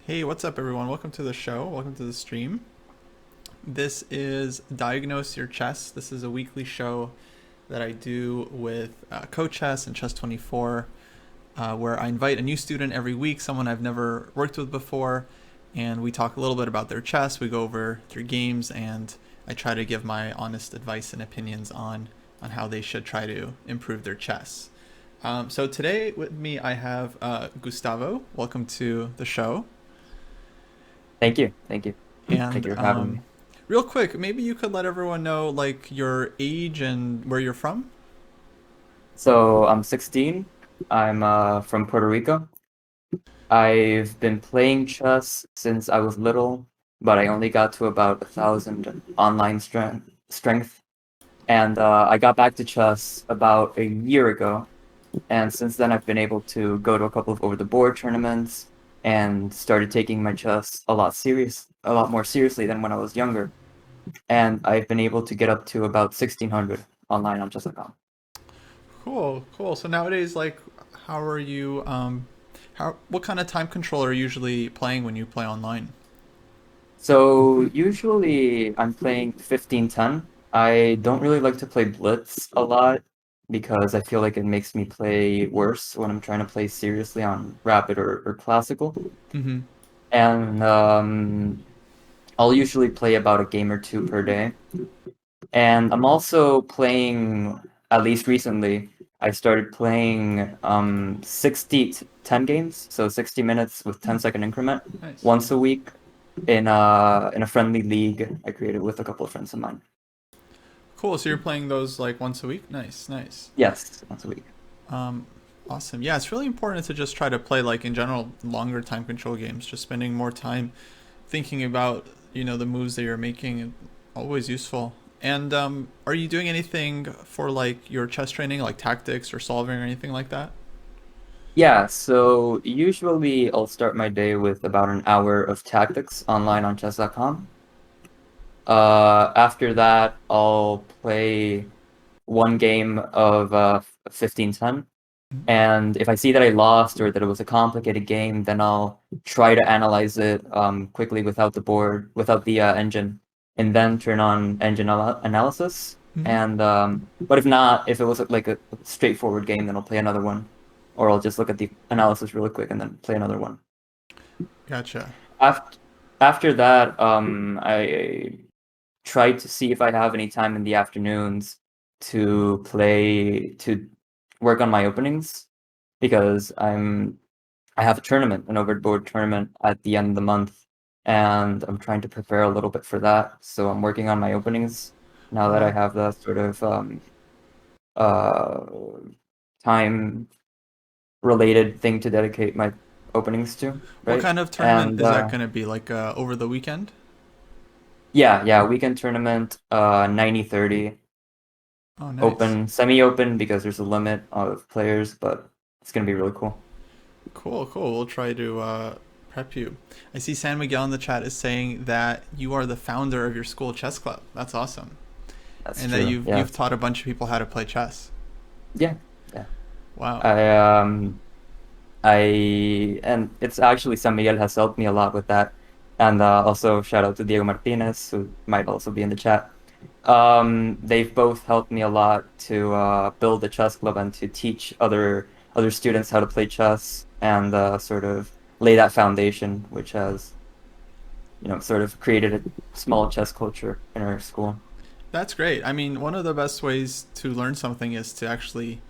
Hey, what's up, everyone? Welcome to the show. Welcome to the stream. This is Diagnose Your Chess. This is a weekly show that I do with Coach Chess and Chess24, where I invite a new student every week, someone I've never worked with before, and we talk a little bit about their chess. We go over their games, and I try to give my honest advice and opinions on how they should try to improve their chess. So today with me, I have Gustavo. Welcome to the show. Thank you. Thank you. Thank And you for having me. real quick, maybe you could let everyone know like your age and where you're from. So I'm 16. I'm from Puerto Rico. I've been playing chess since I was little, but I only got to about 1,000 online strength. And I got back to chess about a year ago. And since then, I've been able to go to a couple of over-the-board tournaments and started taking my chess a lot more seriously than when I was younger. And I've been able to get up to about 1,600 online on chess.com. Cool, cool. So nowadays, like, how are you? What kind of time control are you usually playing when you play online? So usually I'm playing 15-10. I don't really like to play Blitz a lot because I feel like it makes me play worse when I'm trying to play seriously on Rapid or Classical. Mm-hmm. And I'll usually play about a game or two per day. And I'm also playing, at least recently, I started playing 60 to 10 games, so 60 minutes with 10-second increment Nice. once a week in a friendly league I created with a couple of friends of mine. Cool. So you're playing those like once a week. Nice, nice. Yes, once a week. Um, awesome. Yeah, it's really important to just try to play like in general longer time control games. Just spending more time thinking about the moves that you're making is always useful. And are you doing anything for like your chess training, like tactics or solving or anything like that? Yeah, so usually I'll start my day with about an hour of tactics online on chess.com. After that, I'll play one game of 15-10. And if I see that I lost or that it was a complicated game, then I'll try to analyze it quickly without the engine, and then turn on engine analysis. Mm-hmm. And but if not, if it was like a straightforward game, then I'll play another one, or I'll just look at the analysis really quick and then play another one. Gotcha. After after that, I try to see if I have any time in the afternoons to work on my openings because I have a tournament, an overboard tournament at the end of the month, and I'm trying to prepare a little bit for that. So I'm working on my openings now that I Wow. have that sort of uh, time related thing to dedicate my openings to, What right? kind of tournament And is that going to be? Like over the weekend? yeah, weekend tournament, 90-30, Oh, nice. open, semi-open because there's a limit of players, but it's gonna be really cool. Cool, cool. We'll try to prep you. I see San Miguel in the chat is saying that you are the founder of your school chess club. That's awesome. That's And that true. you've Yeah, taught a bunch of people how to play chess. yeah, yeah. Wow. I and it's actually San Miguel has helped me a lot with that, and also shout out to Diego Martinez who might also be in the chat. They've both helped me a lot to build a chess club and to teach other students how to play chess and sort of lay that foundation, which has sort of created a small chess culture in our school. That's great. I mean, one of the best ways to learn something is to actually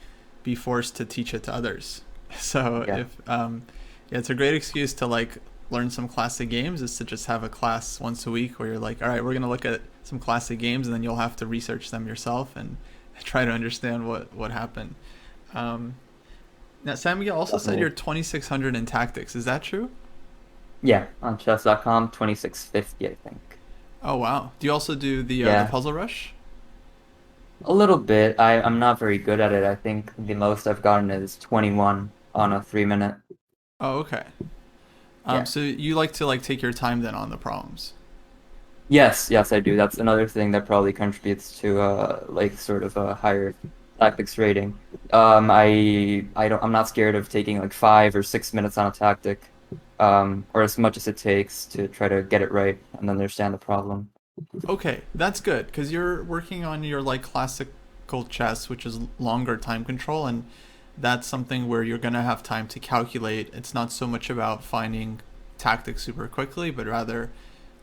be forced to teach it to others. So Yeah. if yeah, it's a great excuse to like learn some classic games is to just have a class once a week where you're like, all right, we're gonna look at some classic games, and then you'll have to research them yourself and try to understand what happened. Um, Now, Sam Miguel also said Definitely. you're 2600 in tactics. Is that true? Yeah, on chess.com, 2650, I think. Oh wow. Do you also do the Yeah, puzzle rush? a little bit. I'm not very good at it. I think the most I've gotten is 21 on a 3 minute. Oh okay. Yeah. So you like to like take your time then on the problems. Yes, I do. That's another thing that probably contributes to like sort of a higher tactics rating. I'm not scared of taking like 5 or 6 minutes on a tactic. or as much as it takes to try to get it right and understand the problem. Okay, that's good because you're working on your like classical chess, which is longer time control, and that's something where you're gonna have time to calculate. It's not so much about finding tactics super quickly, but rather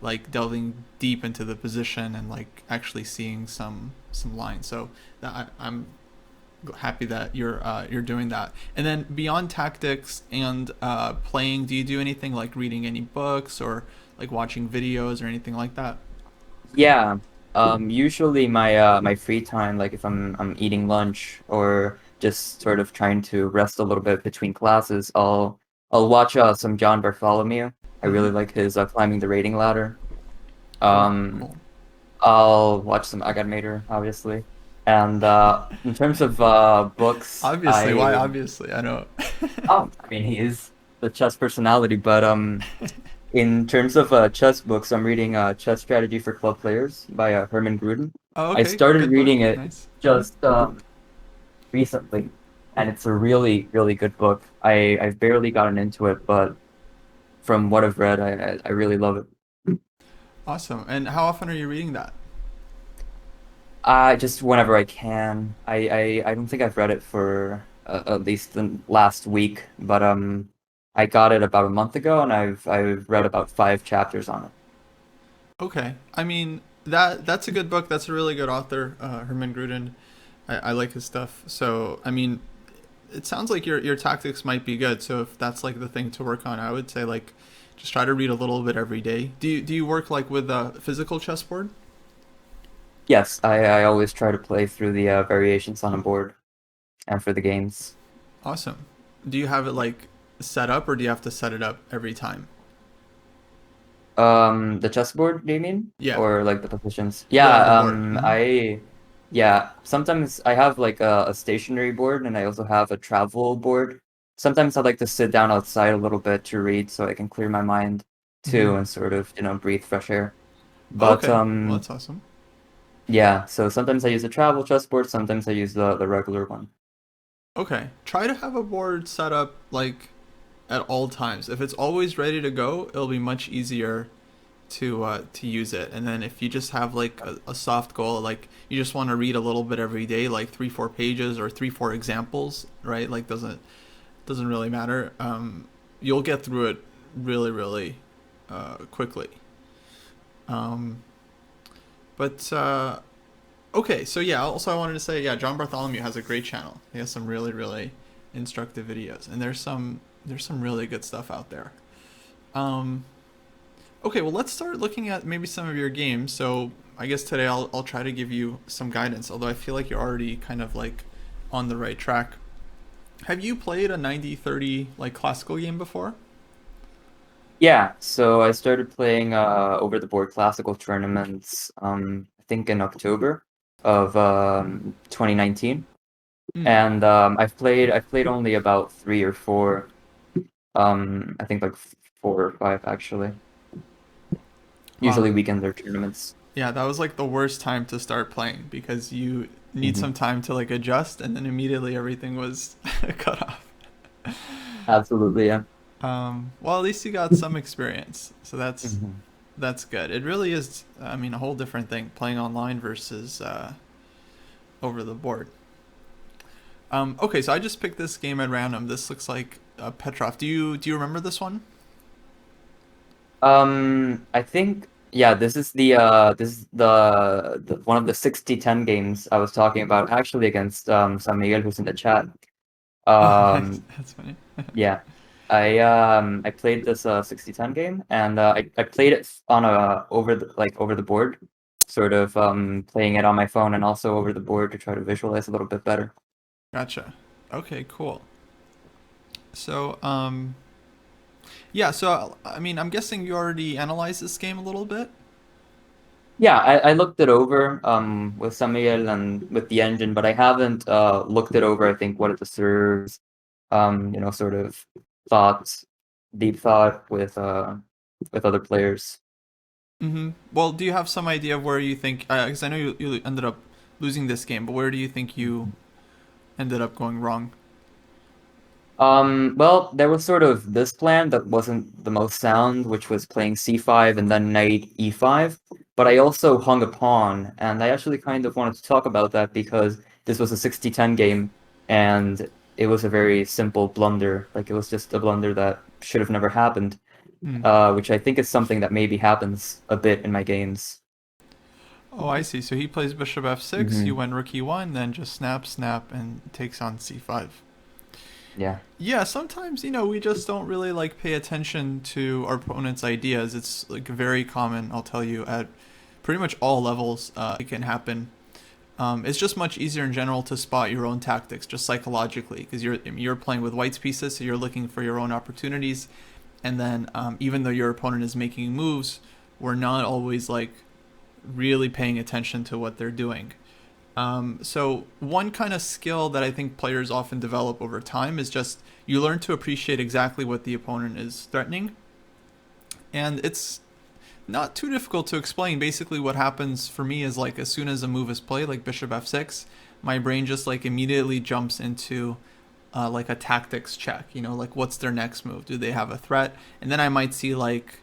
like delving deep into the position and like actually seeing some lines. So I'm happy that you're doing that. And then beyond tactics and playing, do you do anything like reading any books or like watching videos or anything like that? Yeah. Usually my free time, like if I'm eating lunch or just sort of trying to rest a little bit between classes, I'll watch some John Bartholomew. I really Mm-hmm. like his climbing the rating ladder. Cool, Um, cool. I'll watch some Agadmator, obviously. And in terms of books, Obviously, why? Obviously, I know. I mean he is the chess personality, but in terms of chess books, I'm reading Chess Strategy for Club Players by Herman Gruden. Oh, I okay, started good book. reading it Nice. just recently, and it's a really, really good book. I've barely gotten into it, but from what I've read, I really love it. Awesome. And how often are you reading that? Just whenever I can. I don't think I've read it for at least the last week, but I got it about a month ago, and I've read about 5 chapters on it. Okay. I mean, that's a good book. That's a really good author, Herman Gruden. I like his stuff. So, I mean, it sounds like your tactics might be good. So, if that's like the thing to work on, I would say like just try to read a little bit every day. Do you work like with a physical chessboard? Yes, I always try to play through the variations on a board and for the games. Awesome. Do you have it like set up or do you have to set it up every time? The chessboard, do you mean? Yeah. Or like the positions? The Yeah, board. Hmm. yeah, sometimes I have like a stationary board and I also have a travel board. Sometimes I like to sit down outside a little bit to read so I can clear my mind Hmm. too and sort of, breathe fresh air. But Okay. Well, that's awesome. yeah, so sometimes I use a travel chessboard, sometimes I use the regular one. Okay. Try to have a board set up like at all times. If it's always ready to go, it'll be much easier to use it. And then if you just have like a soft goal, like you just want to read a little bit every day, like 3 4 pages or 3 4 examples, right? Like doesn't really matter. You'll get through it really quickly. Um, but okay, so yeah. Also, I wanted to say, yeah, John Bartholomew has a great channel. He has some really instructive videos, and there's some really good stuff out there. Um, okay, well, let's start looking at maybe some of your games. So I guess today I'll try to give you some guidance. Although I feel like you're already kind of like on the right track. Have you played a 90-30 like classical game before? Yeah, so I started playing over the board classical tournaments I think in October of 2019. Hmm. And I've played only about 3 or 4, I think like 4 or 5 actually. Wow. Usually weekends or tournaments. Yeah, that was like the worst time to start playing because you need Hmm. some time to like adjust, and then immediately everything was cut off. Absolutely, yeah. Well, at least you got some experience, so Hmm. that's good. It really is. I mean, a whole different thing playing online versus over the board. Okay, so I just picked this game at random. This looks like Petroff. Do you remember this one? I think yeah, this is the one of the 60-10 games I was talking about actually against San Miguel who's in the chat. Oh, nice. Um, That's funny. Yeah. I played this 60-10 game and I played it on a over the board, sort of playing it on my phone and also over the board to try to visualize a little bit better. Gotcha. Okay, cool. So, yeah. So, I mean, I'm guessing you already analyzed this game a little bit. Yeah, I looked it over with Samuel and with the engine, but I haven't looked it over, I think, what it deserves, sort of thoughts, deep thought with other players. Mm-hmm. Well, do you have some idea of where you think? Because I know you ended up losing this game, but where do you think you ended up going wrong? Well, there was sort of this plan that wasn't the most sound, which was playing c5 and then knight e5. But I also hung a pawn, and I actually kind of wanted to talk about that because this was a 60-10 game, and it was a very simple blunder. Like, it was just a blunder that should have never happened, Hmm. which I think is something that maybe happens a bit in my games. Oh, I see. So he plays bishop f6, you Hmm. went rook e1, then just snap, snap, and takes on c5. Yeah. Yeah, sometimes, we just don't really like pay attention to our opponent's ideas. It's like very common, I'll tell you, at pretty much all levels it can happen. It's just much easier in general to spot your own tactics, just psychologically, because you're playing with white's pieces, so you're looking for your own opportunities. And then even though your opponent is making moves, we're not always like really paying attention to what they're doing. So one kind of skill that I think players often develop over time is just you learn to appreciate exactly what the opponent is threatening, and it's not too difficult to explain. Basically, what happens for me is like as soon as a move is played, like bishop f6, my brain just like immediately jumps into like a tactics check. Like what's their next move? Do they have a threat? And then I might see like,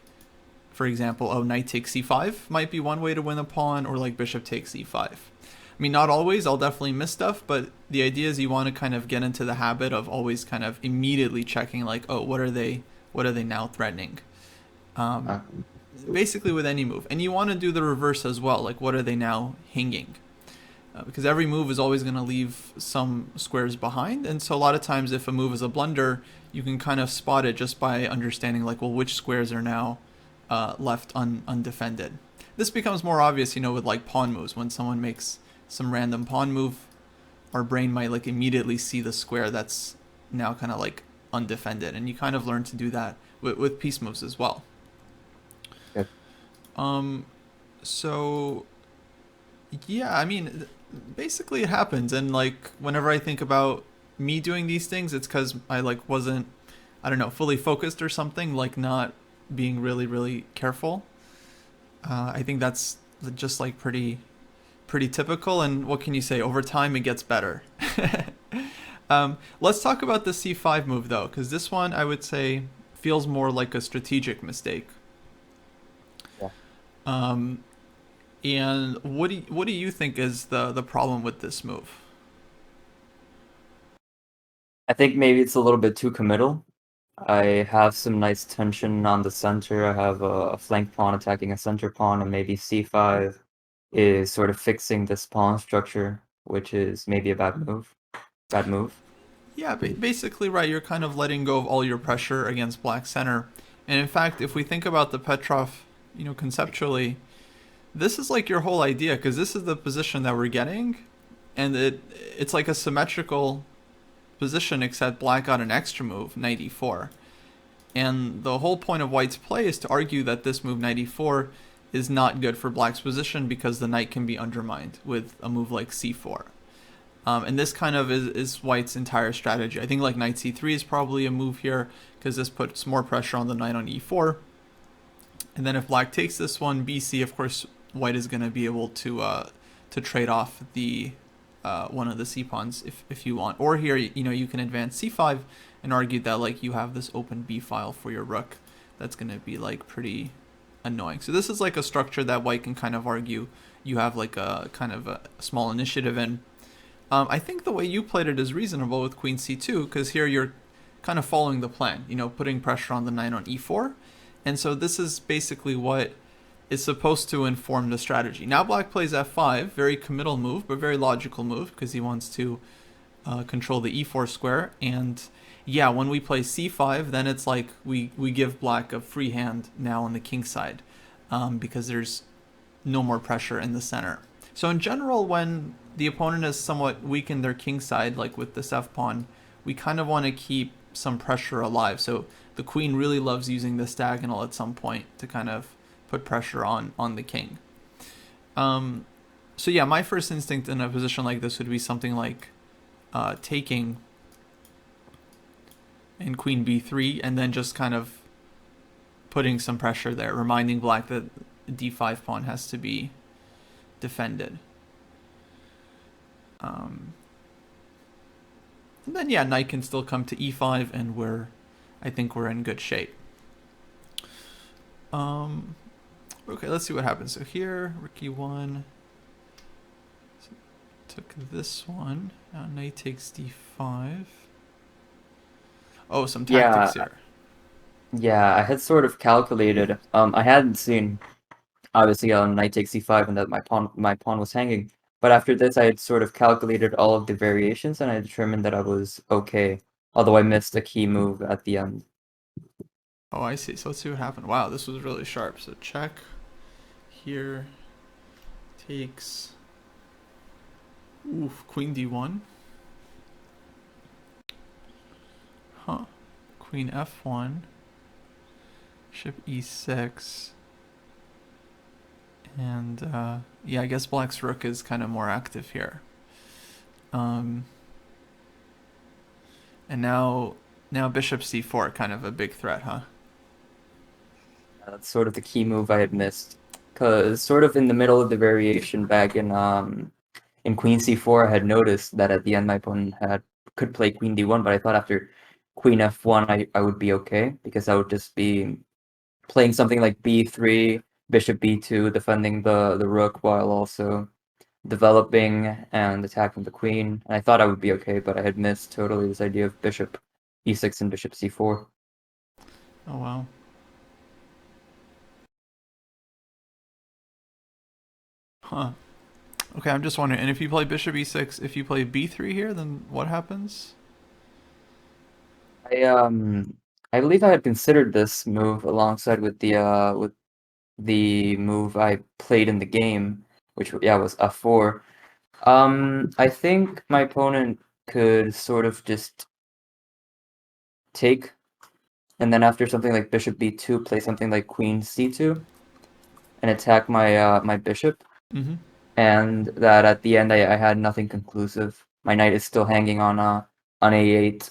for example, oh, knight takes c5 might be one way to win a pawn, or like bishop takes e5. I mean, not always. I'll definitely miss stuff, but the idea is you want to kind of get into the habit of always kind of immediately checking, like, oh, what are they? What are they now threatening? Um, Uh, Basically with any move, and you want to do the reverse as well. Like, what are they now hinging? Because every move is always going to leave some squares behind, and so a lot of times, if a move is a blunder, you can kind of spot it just by understanding, like, well, which squares are now left undefended. This becomes more obvious, with like pawn moves. When someone makes some random pawn move, our brain might like immediately see the square that's now kind of like undefended, and you kind of learn to do that with piece moves as well. good. Um, so yeah, I mean, basically it happens, and like whenever I think about me doing these things, it's because I like wasn't, I don't know, fully focused or something, like not being really really careful. I think that's just like pretty typical, and what can you say? Over time, it gets better. Let's talk about the c5 move though, because this one I would say feels more like a strategic Yeah. um, and what do you think is the problem with this move? I think maybe it's a little bit too committal. I have some nice tension on the center. I have a flank pawn attacking a center pawn, and maybe c5 is sort of fixing this pawn structure, which is maybe a bad move. Bad move. Yeah, basically right. You're kind of letting go of all your pressure against black center, and in fact, if we think about the Petroff, conceptually, this is like your whole idea, because this is the position that we're getting, and it's like a symmetrical position, except black got an extra move, knight e4. And the whole point of white's play is to argue that this move, knight e4, is not good for black's position because the knight can be undermined with a move like c4. And this kind of is white's entire strategy. I think like knight c3 is probably a move here because this puts more pressure on the knight on e4. And then if black takes this one, bc, of course, white is going to be able to trade off the one of the c pawns if you want. Or here, you can advance c5 and argue that like you have this open b file for your rook that's going to be like pretty annoying. So this is like a structure that white can kind of argue you have like a kind of a small initiative in. I think the way you played it is reasonable with queen c2, because here you're kind of following the plan, putting pressure on the knight on e4. And so this is basically what is supposed to inform the strategy. Now black plays f5, very committal move, but very logical move, because he wants to control the e4 square. And yeah, when we play c5, then it's like we give black a free hand now on the king side, because there's no more pressure in the center. So in general, when the opponent has somewhat weakened their king side, like with this f pawn, we kind of want to keep some pressure alive. So the queen really loves using this diagonal at some point to kind of put pressure on the king. So yeah, my first instinct in a position like this would be something like taking and queen b3, and then just kind of putting some pressure there, reminding black that d5 pawn has to be defended. then yeah, knight can still come to e5, and I think we're in good shape. Okay, let's see what happens. So here, rook e1, took this one. Now knight takes d5. Oh, some tactics Yeah, here. yeah, I had sort of calculated. I hadn't seen obviously on knight takes c5 and that my pawn was hanging. But after this, I had sort of calculated all of the variations and I determined that I was okay. Although I missed a key move at the end. Oh, I see. So let's see what happened. Wow, this was really sharp. So check here, takes, oof, queen d1. Huh. Queen f1, bishop e6, and yeah, I guess black's rook is kind of more active here. And now bishop c4, kind of a big threat, huh? That's sort of the key move I had missed. Because sort of in the middle of the variation back in queen c4, I had noticed that at the end my opponent could play queen d1, but I thought after queen f1 I would be okay because I would just be playing something like b3, bishop b2, defending the rook while also developing and attacking the queen. And I thought I would be okay, but I had missed totally this idea of bishop e6 and bishop c4. Oh wow. Huh. Okay, I'm just wondering. And if you play bishop e6, if you play b3 here, then what happens? I believe I had considered this move alongside with the move I played in the game, which yeah was f4. I think my opponent could sort of just take, and then after something like bishop b2, play something like queen c2 and attack my bishop. Mm-hmm. And that at the end I had nothing conclusive. My knight is still hanging on a8,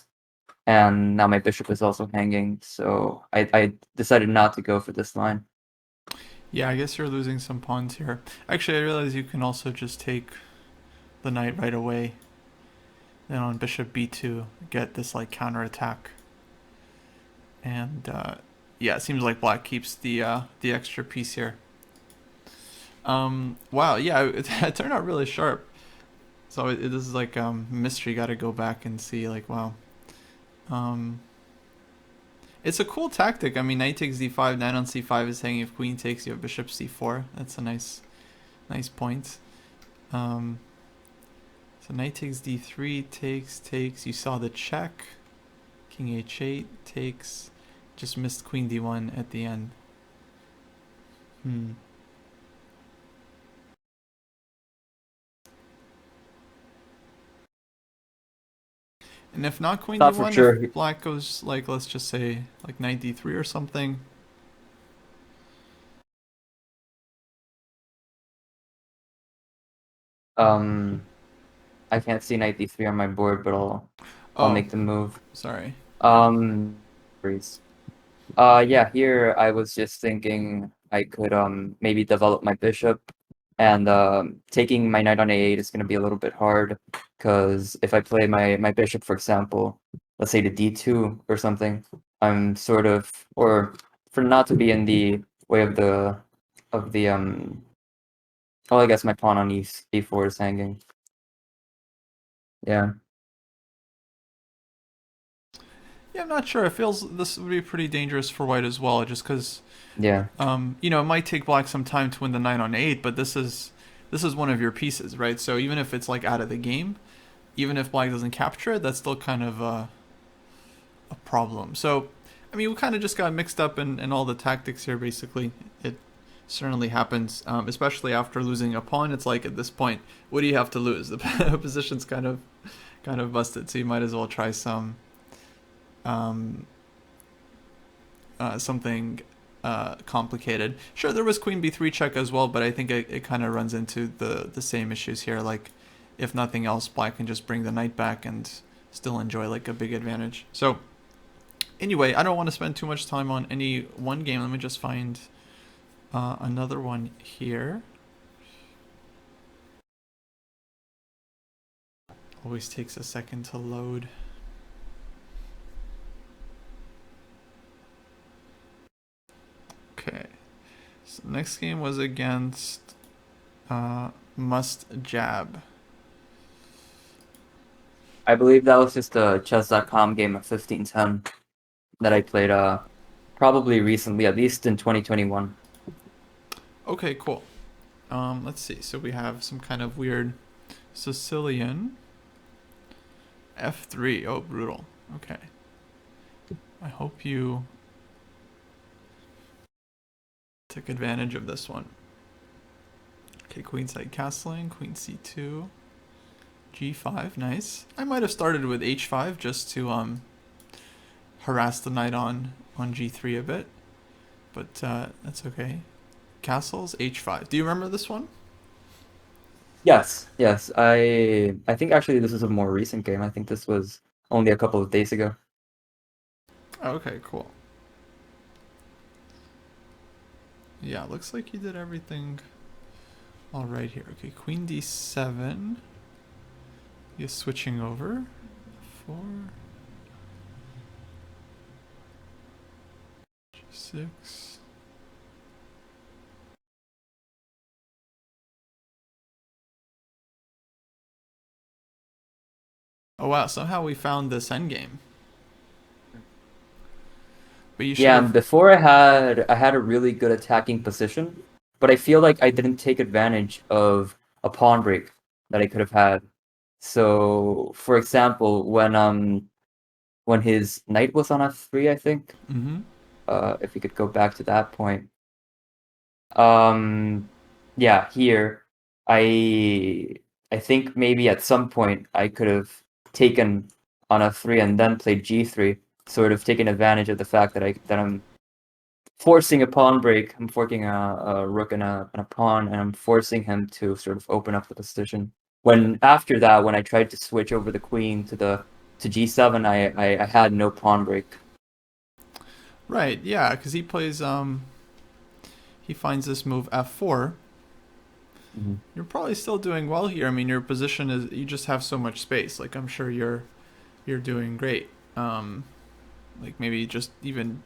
and now my bishop is also hanging. So I decided not to go for this line. Yeah, I guess you're losing some pawns here. Actually, I realize you can also just take the knight right away. Then on bishop b2, get this like counterattack. And yeah, it seems like black keeps the extra piece here. Wow, yeah, it turned out really sharp. So this is like mystery. Got to go back and see. Like, wow. Um, it's a cool tactic. I mean, knight takes d5, knight on c5 is hanging. If queen takes, you have bishop c4. That's a nice point. Um, so knight takes d3, takes. You saw the check. King h8 takes. Just missed queen d1 at the end. Hmm. And if not queen Thought for d1, if sure. black goes like, let's just say like knight d3 or something. Um, I can't see knight d3 on my board, but I'll Oh, make the move. sorry. Freeze. Yeah, here I was just thinking I could maybe develop my bishop, and taking my knight on a8 is going to be a little bit hard because if I play my bishop, for example, let's say to d2 or something, I'm sort of, or for not to be in the way of the oh, I guess my pawn on e4 is hanging. Yeah, Yeah, I'm not sure. It feels this would be pretty dangerous for white as well, just because yeah. it might take black some time to win the knight on 8, but this is one of your pieces, right? So even if it's like out of the game, even if black doesn't capture it, that's still kind of a problem. So, I mean, we kind of just got mixed up in all the tactics here. Basically, it certainly happens, especially after losing a pawn. It's like at this point, what do you have to lose? The position's kind of busted, so you might as well try um, something complicated. Sure, there was queen b3 check as well, but I think it kind of runs into the same issues here. Like, if nothing else, black can just bring the knight back and still enjoy like a big advantage. So anyway, I don't want to spend too much time on any one game. Let me just find another one here. Always takes a second to load. So next game was against Must Jab. I believe that was just a chess.com game of 1510 that I played probably recently, at least in 2021. Okay, cool. Let's see. So we have some kind of weird Sicilian F3. Oh, brutal. Okay. I hope you took advantage of this one. Okay, queenside castling, queen c2, g5, nice. I might have started with h5 just to harass the knight on g3 a bit, but that's okay. Castles, h5. Do you remember this one? Yes, yes. I think actually this is a more recent game. I think this was only a couple of days ago. Okay, cool. Yeah, looks like you did everything all right here. Okay, queen d7. You're switching over. 4. g6. Oh wow, somehow we found this endgame. But you should Yeah, and have. before I had a really good attacking position, but I feel like I didn't take advantage of a pawn break that I could have had. So, for example, when his knight was on f3, I think, Mm-hmm. if we could go back to that point. Um, yeah, here I I think maybe at some point I could have taken on f3 and then played g3, sort of taking advantage of the fact that I'm forcing a pawn break. I'm forking a rook and a pawn, and I'm forcing him to sort of open up the position. When after that, when I tried to switch over the queen to g7, I had no pawn break. Right, yeah, because he finds this move f4. Mhm. You're probably still doing well here. I mean, your position is you just have so much space. Like I'm sure you're doing great. Like maybe just even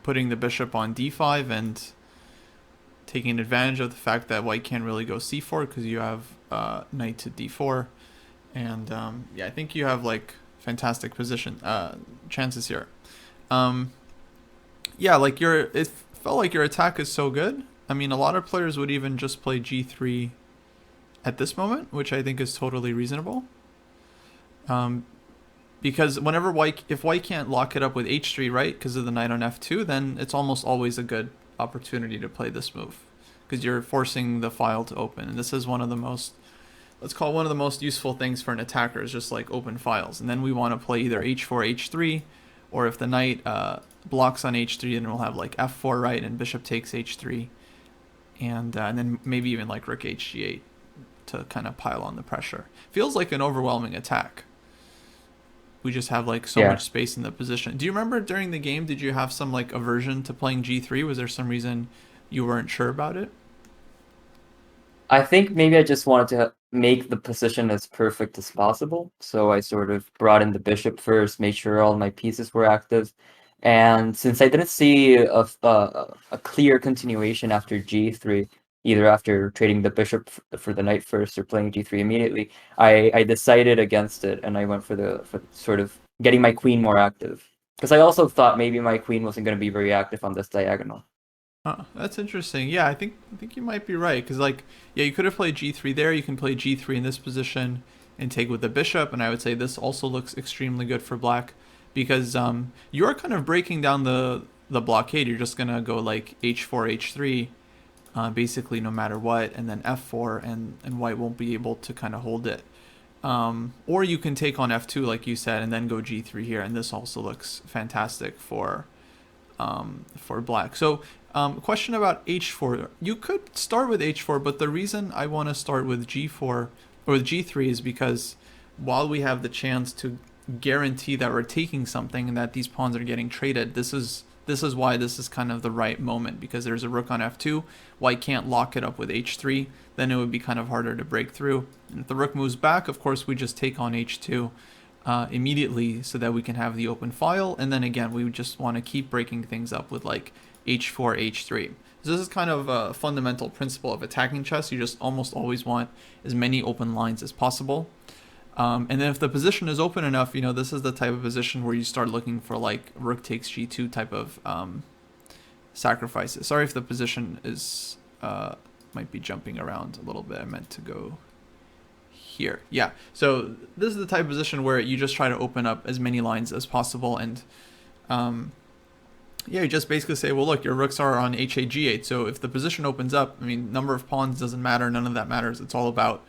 putting the bishop on d5 and taking advantage of the fact that white can't really go c4 because you have knight to d4. And yeah, I think you have like fantastic position chances here. Um, yeah, like it felt like your attack is so good. I mean, a lot of players would even just play g3 at this moment, which I think is totally reasonable. Um, because if white can't lock it up with h3, right, because of the knight on f2, then it's almost always a good opportunity to play this move because you're forcing the file to open, and this is one of the most, let's call it one of the most useful things for an attacker is just like open files. And then we want to play either h4, h3, or if the knight blocks on h3, then we'll have like f4, right, and bishop takes h3, and then maybe even like rook hg8 to kind of pile on the pressure. Feels like an overwhelming attack. We just have like so Yeah. much space in the position. Do you remember during the game, did you have some like aversion to playing g3? Was there some reason you weren't sure about it? I think maybe I just wanted to make the position as perfect as possible. So I sort of brought in the bishop first, made sure all my pieces were active. And since I didn't see a clear continuation after g3, either after trading the bishop for the knight first or playing g3 immediately, I decided against it and I went for sort of getting my queen more active. Because I also thought maybe my queen wasn't going to be very active on this diagonal. That's interesting. Yeah, I think you might be right because like yeah, you could have played g3 there. You can play g3 in this position and take with the bishop, and I would say this also looks extremely good for black because you are kind of breaking down the blockade. You're just gonna go like h4 h3 basically no matter what, and then f4, and white won't be able to kind of hold it. Or you can take on f2 like you said, and then go g3 here, and this also looks fantastic for black. So, question about h4. You could start with h4, but the reason I want to start with g4 or with g3 is because while we have the chance to guarantee that we're taking something and that these pawns are getting traded, this is why this is kind of the right moment because there's a rook on f2. White can't lock it up with h3. Then it would be kind of harder to break through. And if the rook moves back, of course, we just take on h2 immediately so that we can have the open file. And then again, we just want to keep breaking things up with like h4, h3. This is kind of a fundamental principle of attacking chess. You just almost always want as many open lines as possible. And then if the position is open enough, this is the type of position where you start looking for like rook takes g2 type of sacrifices. Sorry if the position is might be jumping around a little bit. I meant to go here. Yeah. So this is the type of position where you just try to open up as many lines as possible, and you just basically say, well, look, your rooks are on h8, g8. So if the position opens up, number of pawns doesn't matter. None of that matters. It's all about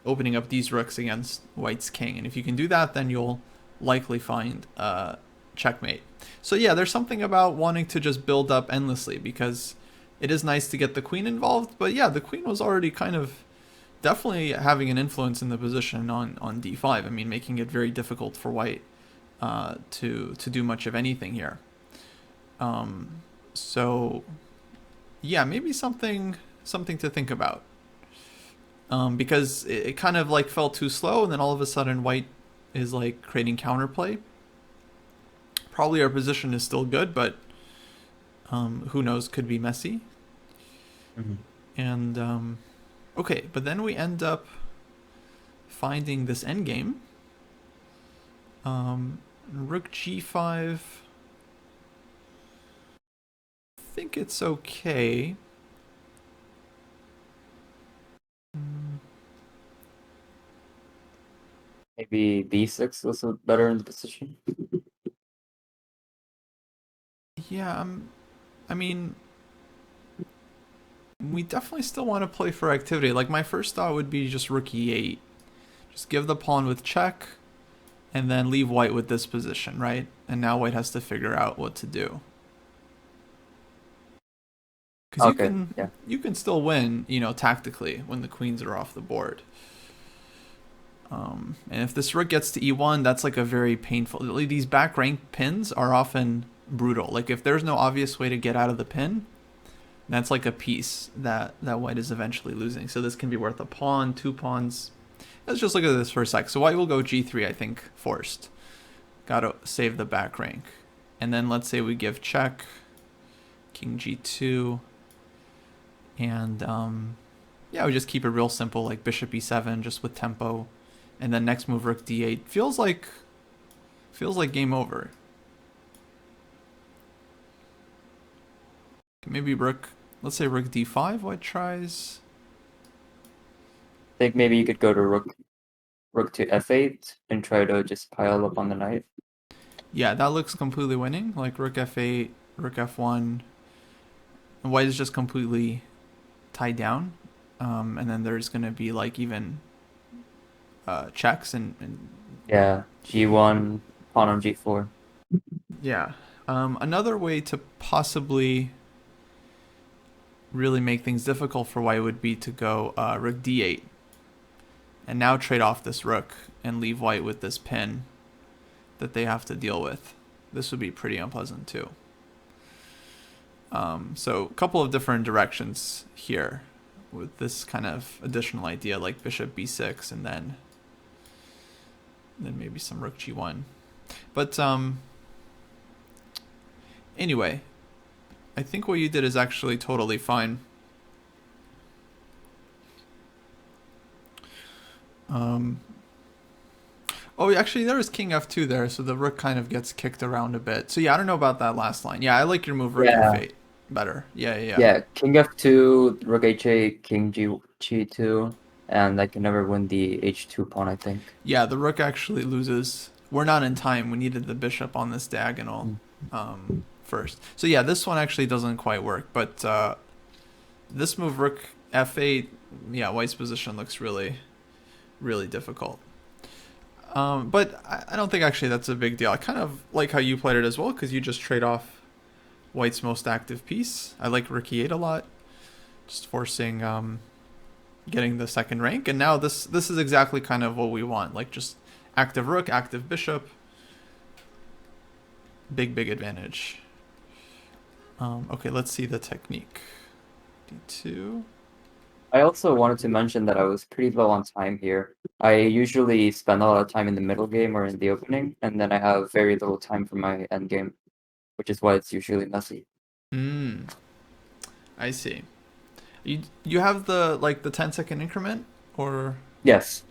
opening up these rooks against white's king. And if you can do that, then you'll likely find checkmate. So yeah, there's something about wanting to just build up endlessly, because it is nice to get the queen involved. But yeah, the queen was already kind of definitely having an influence in the position on d5. Making it very difficult for white to do much of anything here. So yeah, maybe something to think about. Because it kind of like felt too slow, and then all of a sudden white is like creating counterplay. Probably our position is still good, but who knows, could be messy. Mhm. And okay, but then we end up finding this endgame. Rook g5. I think it's okay. Maybe b6 was better in the position. Yeah, we definitely still want to play for activity. Like, my first thought would be just rook e8. Just give the pawn with check, and then leave white with this position, right? And now white has to figure out what to do. Because you can still win, tactically when the queens are off the board. And if this rook gets to e1, that's like a very painful... These back rank pins are often brutal. Like, if there's no obvious way to get out of the pin, that's like a piece that white is eventually losing. So this can be worth a pawn, 2 pawns. Let's just look at this for a sec. So white will go g3, I think, forced. Gotta save the back rank. And then let's say we give check, king g2, and we just keep it real simple, like bishop e7, just with tempo. And then next move, rook d8. Feels like game over. Maybe let's say rook d5, white tries. I think maybe you could go to rook to f8 and try to just pile up on the knight. Yeah, that looks completely winning. Like rook f8, rook f1. And white is just completely tied down. And then there's going to be like even checks and yeah, g1, pawn on g4. Yeah. Another way to possibly really make things difficult for white would be to go rook d8. And now trade off this rook and leave white with this pin that they have to deal with. This would be pretty unpleasant too. So a couple of different directions here with this kind of additional idea, like bishop b6 and then maybe some rook g1. But anyway, I think what you did is actually totally fine. Oh, actually, there was king f2 there, so the rook kind of gets kicked around a bit. So yeah, I don't know about that last line. Yeah, I like your move rook f8 better. Yeah. Yeah, king f2, rook h8, king g2, and I can never win the h2 pawn, I think. Yeah, the rook actually loses. We're not in time. We needed the bishop on this diagonal first. So yeah, this one actually doesn't quite work. But this move, rook f8, yeah, white's position looks really, really difficult. But I don't think actually that's a big deal. I kind of like how you played it as well, because you just trade off white's most active piece. I like rook e8 a lot, just forcing getting the second rank. And now this is exactly kind of what we want, like just active rook, active bishop. Big advantage. Okay, let's see the technique. d2. I also wanted to mention that I was pretty low on time here. I usually spend a lot of time in the middle game or in the opening, and then I have very little time for my end game, which is why it's usually messy. I see. You have the like the 10-second increment, or Yes.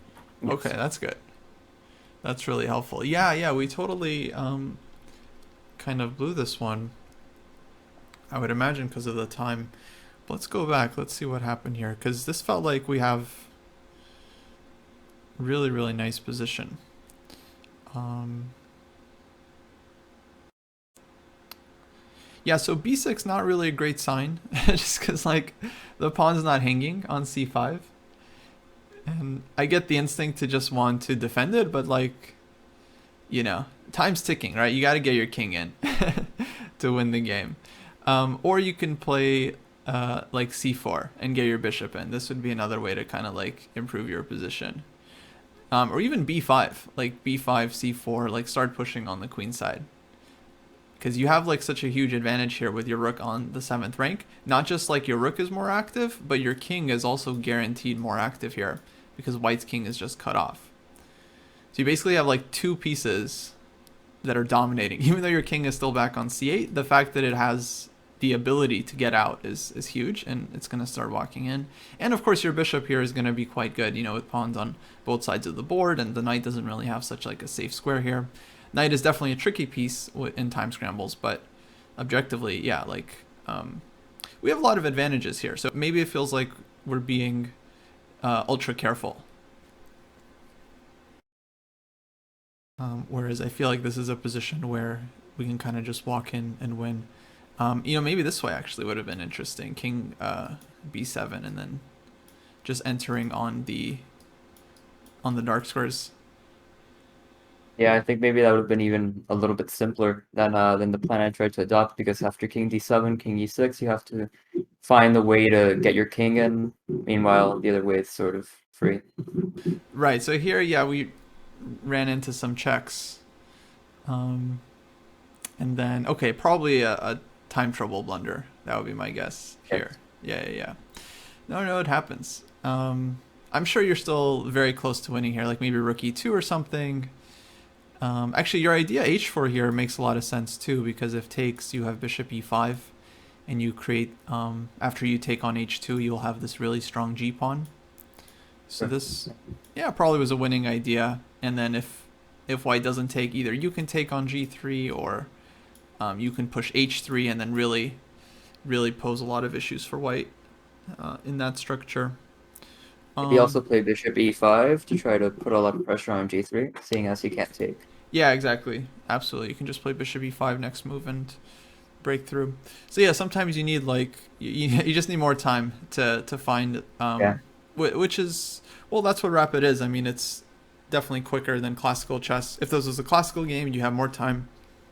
okay, Yes. that's good. That's really helpful. Yeah, yeah, we totally kind of blew this one. I would imagine because of the time. But let's go back. Let's see what happened here, because this felt like we have really really nice position. Um, yeah, so b6 not really a great sign, just because like the pawn's not hanging on c5, and I get the instinct to just want to defend it, but like time's ticking, right? You got to get your king in to win the game. Or you can play like c4 and get your bishop in. This would be another way to kind of like improve your position. Or even b5, like b5, c4, like start pushing on the queen side. Because you have like such a huge advantage here with your rook on the 7th rank. Not just like your rook is more active, but your king is also guaranteed more active here, because white's king is just cut off. So you basically have like two pieces that are dominating. Even though your king is still back on c8, the fact that it has the ability to get out is huge, and it's going to start walking in. And of course your bishop here is going to be quite good, with pawns on both sides of the board, and the knight doesn't really have such like a safe square here. Knight is definitely a tricky piece in time scrambles, but objectively, yeah, like we have a lot of advantages here. So maybe it feels like we're being ultra careful. Whereas I feel like this is a position where we can kind of just walk in and win. Maybe this way actually would have been interesting. King b7, and then just entering on the dark squares. Yeah, I think maybe that would have been even a little bit simpler than the plan I tried to adopt, because after king d7, king e6, you have to find the way to get your king in. Meanwhile, the other way is sort of free. Right. So here, yeah, we ran into some checks. And then, okay, probably a time trouble blunder. That would be my guess here. Yes. Yeah, yeah, yeah. No, it happens. I'm sure you're still very close to winning here, like maybe rook e2 or something. Actually, your idea h4 here makes a lot of sense too, because if takes, you have bishop e5, and you create, after you take on h2, you'll have this really strong g pawn. So this, yeah, probably was a winning idea. And then if white doesn't take, either you can take on g3, or you can push h3 and then really, really pose a lot of issues for white in that structure. Maybe also play bishop e5 to try to put a lot of pressure on g3, seeing as he can't take. Yeah, exactly. Absolutely. You can just play bishop e5 next move and break through. So yeah, sometimes you need like you just need more time to find Yeah. which is, well, that's what rapid is. I mean, it's definitely quicker than classical chess. If this was a classical game, you have more time.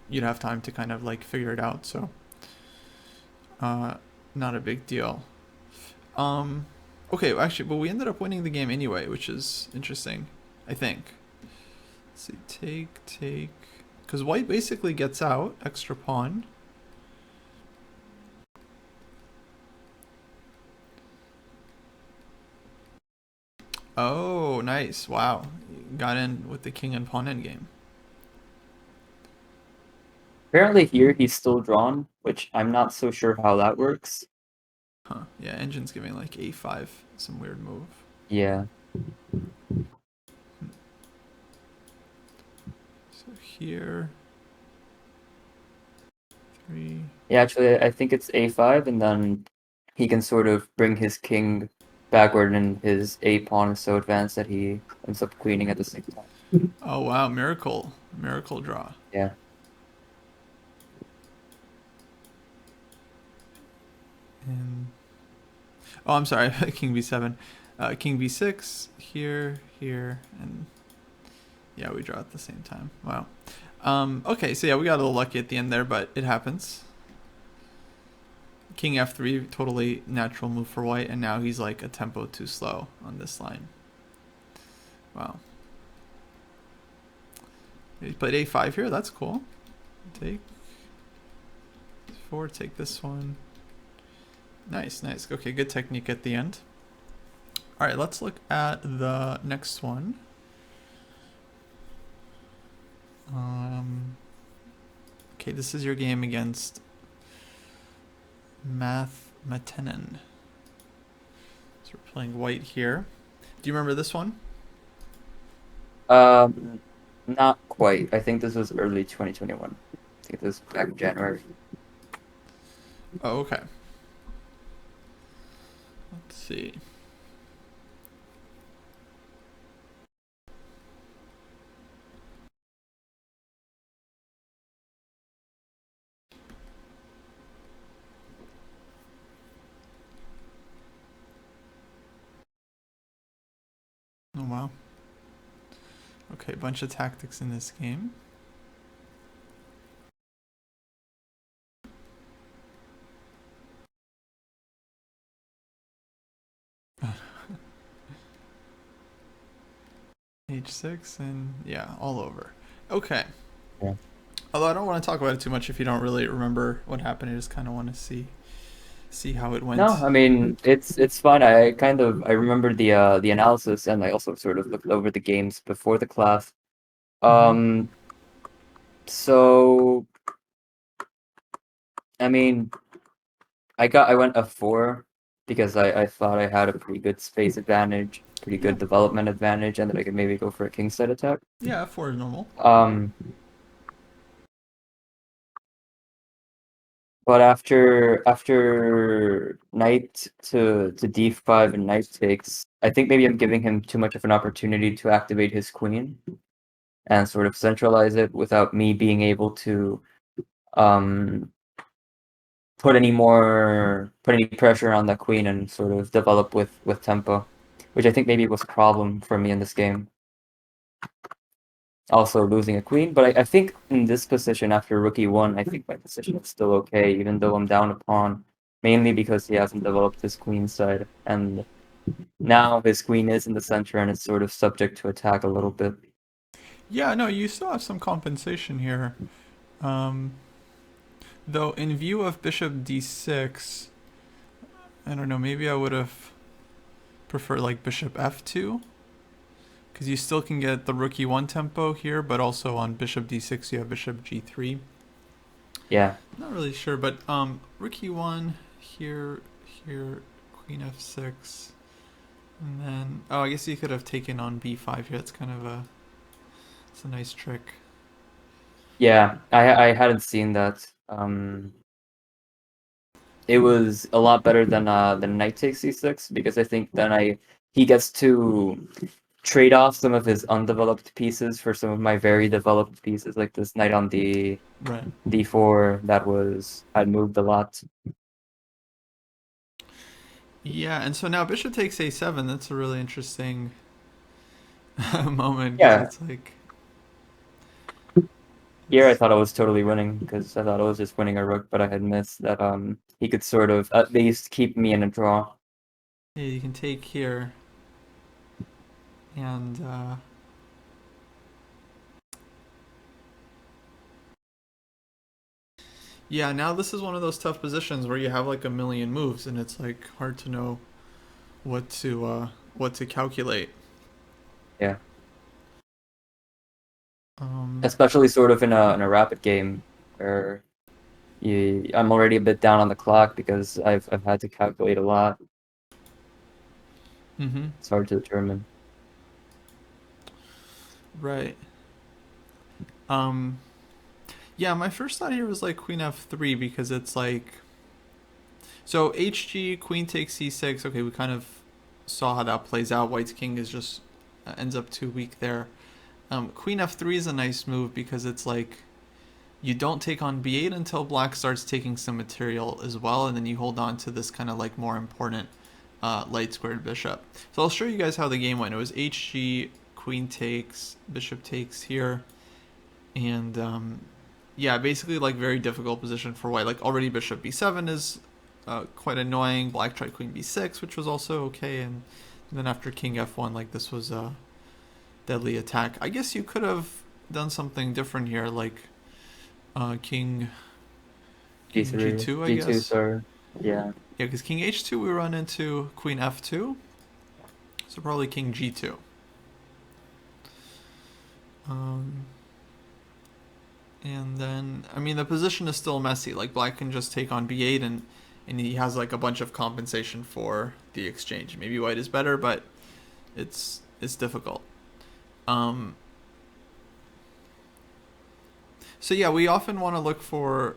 You'd have time to kind of like figure it out. So not a big deal. Okay, actually, but we ended up winning the game anyway, which is interesting, I think. Let's see, take, because white basically gets out, extra pawn. Oh, nice. Wow. Got in with the king and pawn endgame. Apparently here he's still drawn, which I'm not so sure how that works. Huh. Yeah, engine's giving like a5, some weird move. Yeah. So here, 3. Yeah, actually, I think it's a5, and then he can sort of bring his king backward, and his a pawn is so advanced that he ends up queening at the same time. Oh wow, miracle draw. Yeah. And oh, I'm sorry, king b7, king b6, here, and yeah, we draw at the same time. Wow. Okay, so yeah, we got a little lucky at the end there, but it happens. King f3, totally natural move for white, and now he's like a tempo too slow on this line. Wow. He played a5 here, that's cool. Take 4, take this one. Nice. Okay, good technique at the end. All right, let's look at the next one. Okay, this is your game against Math Matenen. So we're playing white here. Do you remember this one? Um, Not quite. I think this was early 2021. I think this was back in January. Oh, okay. Let's see. Oh, wow. Okay, bunch of tactics in this game. H6 and yeah, all over. Okay. Yeah. Although I don't want to talk about it too much if you don't really remember what happened. I just kind of want to see how it No, went. I mean it's fine. I remember the analysis, and I also sort of looked over the games before the class. Mm-hmm. Um, so I mean, I went F4 because I thought I had a pretty good space advantage, pretty Yeah. good development advantage, and that I could maybe go for a kingside attack. Yeah, F4 is normal. Um, but after knight to d5 and knight takes, I think maybe I'm giving him too much of an opportunity to activate his queen and sort of centralize it without me being able to um put any pressure on the queen and sort of develop with tempo, which I think maybe was a problem for me in this game. Also losing a queen, but I think in this position after rook e1, I think my position is still okay, even though I'm down a pawn, mainly because he hasn't developed his queen side, and now his queen is in the center and is sort of subject to attack a little bit. Yeah, no, you still have some compensation here. Um, though in view of bishop d6, I don't know, maybe I would have preferred like bishop f2 because you still can get the rook e1 tempo here, but also on bishop d6 you have bishop g3. Yeah. Not really sure, but rook e1 here, queen f6, and then I guess you could have taken on b5 here. It's kind of it's a nice trick. Yeah, I hadn't seen that. It was a lot better than knight takes c6 because I think then he gets to trade off some of his undeveloped pieces for some of my very developed pieces, like this knight on Right. d4 that had moved a lot. Yeah, and so now bishop takes a7. That's a really interesting moment because Yeah, it's like here I it's thought I was totally winning because I thought I was just winning a rook, but I had missed that he could sort of at least keep me in a draw. yeah, you can take here and yeah, now this is one of those tough positions where you have like a million moves and it's like hard to know what to calculate. Yeah, Um, especially sort of in a rapid game where I'm already a bit down on the clock because I've had to calculate a lot. mm-hmm. It's hard to determine. Right. Um, yeah, my first thought here was like queen f3 because it's like so hg queen takes c6. Okay, we kind of saw how that plays out. White's king is just ends up too weak there. Queen f3 is a nice move because it's like you don't take on b8 until black starts taking some material as well, and then you hold on to this kind of like more important light squared bishop. So I'll show you guys how the game went. It was hg, queen takes, bishop takes here, and yeah, basically like very difficult position for white. Like already bishop b7 is quite annoying. Black tried queen b6, which was also okay, and then after king f1, like this was a deadly attack. I guess you could have done something different here, like king G3, g2, I G2, guess. sorry. Yeah. Yeah, because king h2 we run into queen f2, so probably king g2. Um, and then I mean the position is still messy. Like black can just take on b8 and and he has like a bunch of compensation for the exchange. Maybe white is better, but it's difficult. So yeah, we often want to look for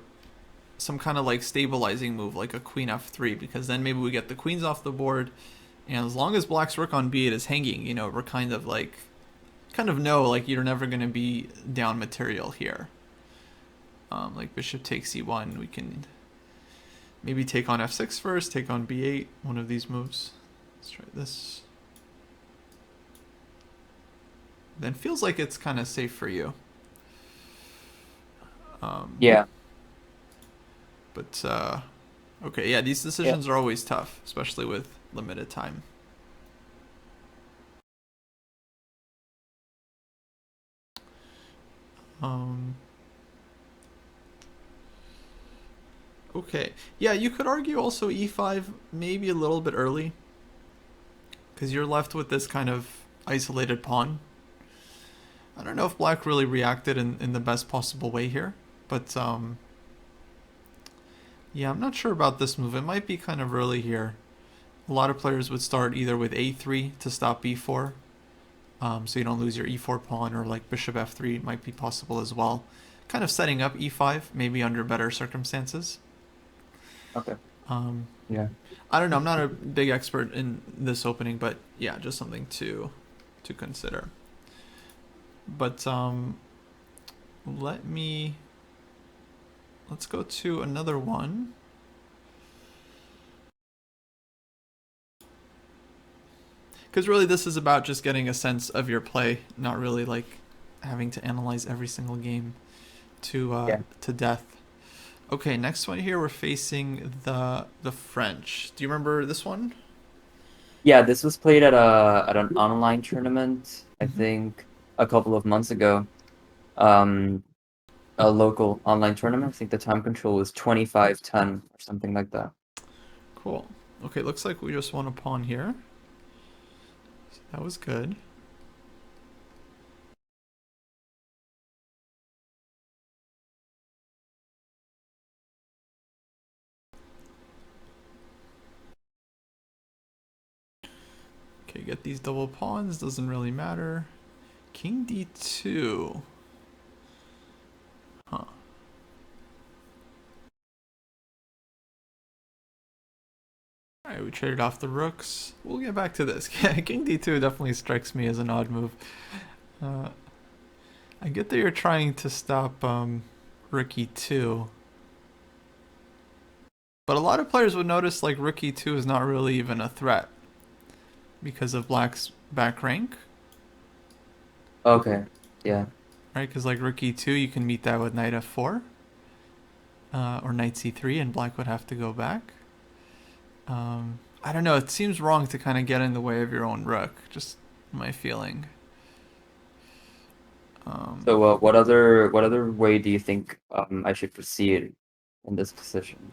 some kind of like stabilizing move, like a queen f3, because then maybe we get the queens off the board, and as long as black's rook on b8 is hanging, we're kind of know like you're never going to be down material here. Like bishop takes e1, we can maybe take on f6 first, take on b8, one of these moves. Let's try this. Then feels like it's kind of safe for you. Yeah. But okay, yeah, these decisions are always tough, especially with limited time. Okay, yeah, you could argue also e5 maybe a little bit early, because you're left with this kind of isolated pawn. I don't know if black really reacted in the best possible way here, but yeah, I'm not sure about this move. It might be kind of early here. A lot of players would start either with a3 to stop b4, so you don't lose your e4 pawn, or like bishop f3 might be possible as well. Kind of setting up e5, maybe under better circumstances. Okay. Yeah. I don't know. I'm not a big expert in this opening, but yeah, just something to consider. But let's go to another one. Because really this is about just getting a sense of your play, not really like having to analyze every single game to death. Okay, next one here, we're facing the French. Do you remember this one? Yeah, this was played at an online tournament, I think a couple of months ago. A local online tournament. I think the time control was 25-10 or something like that. Cool. Okay, looks like we just won a pawn here. So that was good. Okay, get these double pawns, doesn't really matter. King d2. Huh. Alright, we traded off the rooks. We'll get back to this. King d2 definitely strikes me as an odd move. I get that you're trying to stop rook e2. But a lot of players would notice like rook e2 is not really even a threat because of black's back rank. Okay, yeah. Right, because like rook e2, you can meet that with knight f4. Or knight c3, and black would have to go back. I don't know, it seems wrong to kind of get in the way of your own rook, just my feeling. So what other way do you think I should proceed in this position?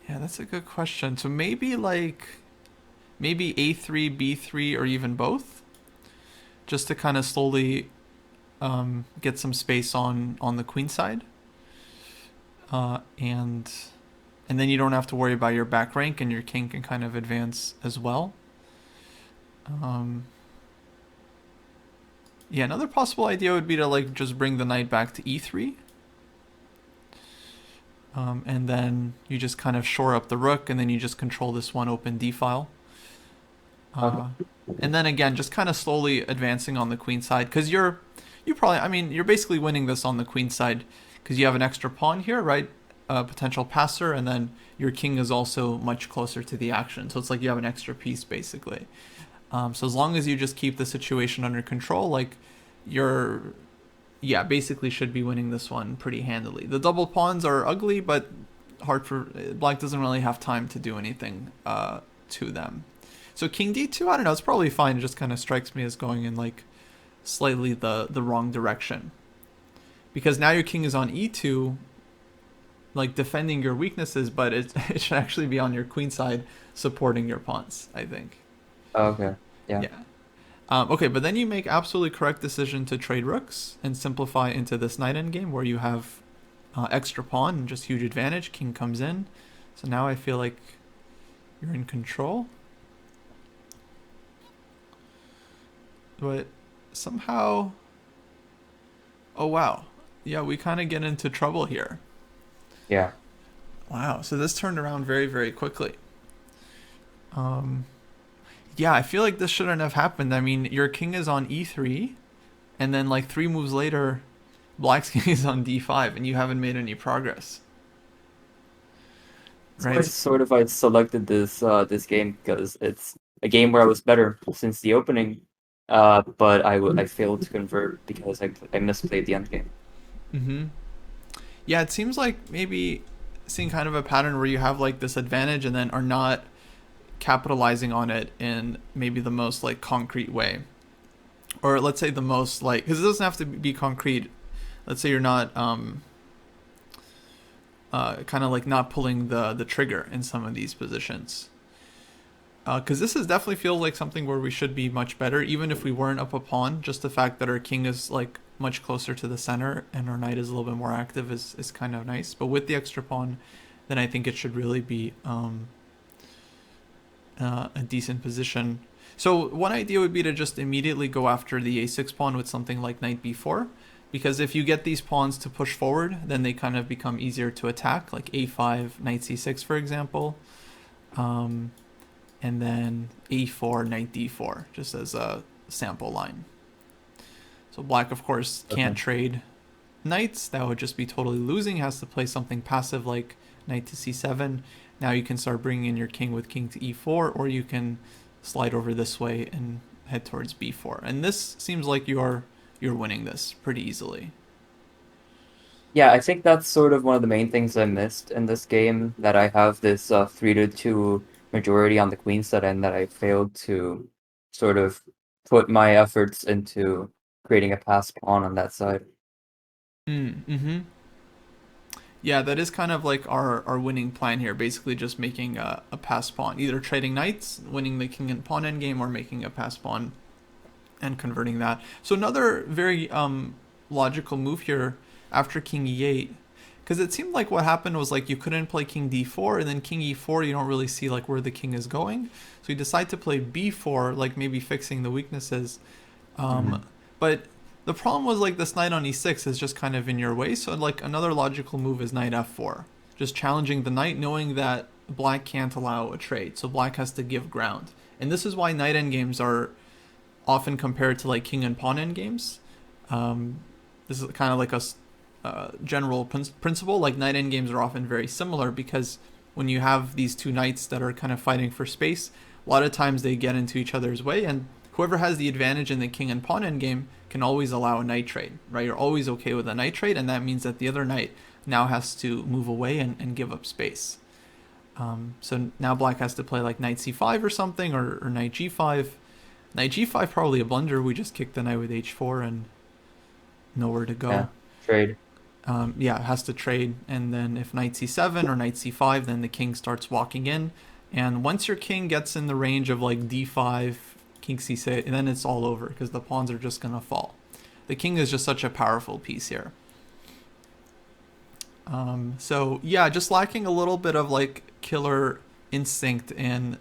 Yeah, that's a good question. So maybe maybe a3, b3, or even both, just to kind of slowly get some space on the queen side, and then you don't have to worry about your back rank, and your king can kind of advance as well. Yeah, another possible idea would be to like just bring the knight back to e3. And then you just kind of shore up the rook, and then you just control this one open d file. Okay. And then again, just kind of slowly advancing on the queen side, because you're basically winning this on the queen side, because you have an extra pawn here, right? Potential passer, and then your king is also much closer to the action, so it's like you have an extra piece basically. So as long as you just keep the situation under control, like basically should be winning this one pretty handily. The double pawns are ugly, but hard for black doesn't really have time to do anything to them. So king d2, I don't know, it's probably fine. It just kind of strikes me as going in like slightly the wrong direction, because now your king is on e2, like defending your weaknesses, but it should actually be on your queen side supporting your pawns, I think. Okay. Yeah. Okay, but then you make absolutely correct decision to trade rooks and simplify into this knight endgame where you have extra pawn and just huge advantage. King comes in, So now I feel like you're in control. But somehow... Oh, wow. Yeah, we kind of get into trouble here. Yeah. Wow, so this turned around very, very quickly. Um, yeah, I feel like this shouldn't have happened. I mean, your king is on e3, and then like 3 moves later, black's king is on d5, and you haven't made any progress. That's why Right? sort of I selected this game because it's a game where I was better since the opening, but I failed to convert because I misplayed the endgame. Mm-hmm. Yeah, it seems like maybe seeing kind of a pattern where you have like this advantage and then are not capitalizing on it in maybe the most like concrete way. Or let's say the most like, because it doesn't have to be concrete. Let's say you're not kind of like not pulling the trigger in some of these positions. Because this is definitely feels like something where we should be much better, even if we weren't up a pawn. Just the fact that our king is like much closer to the center and our knight is a little bit more active is kind of nice. But with the extra pawn, then I think it should really be a decent position. So one idea would be to just immediately go after the a6 pawn with something like knight b4, because if you get these pawns to push forward, then they kind of become easier to attack, like a5, knight c6, for example. And then a4, knight d4, just as a sample line. So black, of course, can't Okay. trade knights. That would just be totally losing. Has to play something passive like knight to c7. Now you can start bringing in your king with king to e4, or you can slide over this way and head towards b4. And this seems like you're winning this pretty easily. Yeah, I think that's sort of one of the main things I missed in this game, that I have this 3-2 majority on the queen side and that I failed to sort of put my efforts into creating a pass pawn on that side. Mm-hmm. Yeah, that is kind of like our winning plan here. Basically, just making a pass pawn, either trading knights, winning the king and pawn endgame, or making a pass pawn and converting that. So another very logical move here after king e8, because it seemed like what happened was like you couldn't play king d4, and then king e4 you don't really see like where the king is going. So you decide to play b4, like maybe fixing the weaknesses. Hmm. But the problem was like this knight on e6 is just kind of in your way. So like another logical move is knight f4, just challenging the knight, knowing that black can't allow a trade, so black has to give ground. And this is why knight endgames are often compared to like king and pawn endgames. Um, this is kind of like a general principle. Like knight endgames are often very similar because when you have these two knights that are kind of fighting for space, a lot of times they get into each other's way, and whoever has the advantage in the king and pawn endgame can always allow a knight trade, right? You're always okay with a knight trade, and that means that the other knight now has to move away and give up space. So now black has to play like knight c5 or something, or knight g5. Knight g5 probably a blunder. We just kick the knight with h4 and nowhere to Yeah, go. trade. Yeah, it has to trade. And then if knight c7 or knight c5, then the king starts walking in. And once your king gets in the range of like d5, king c6, then it's all over because the pawns are just going to fall. The king is just such a powerful piece here. So yeah, just lacking a little bit of like killer instinct in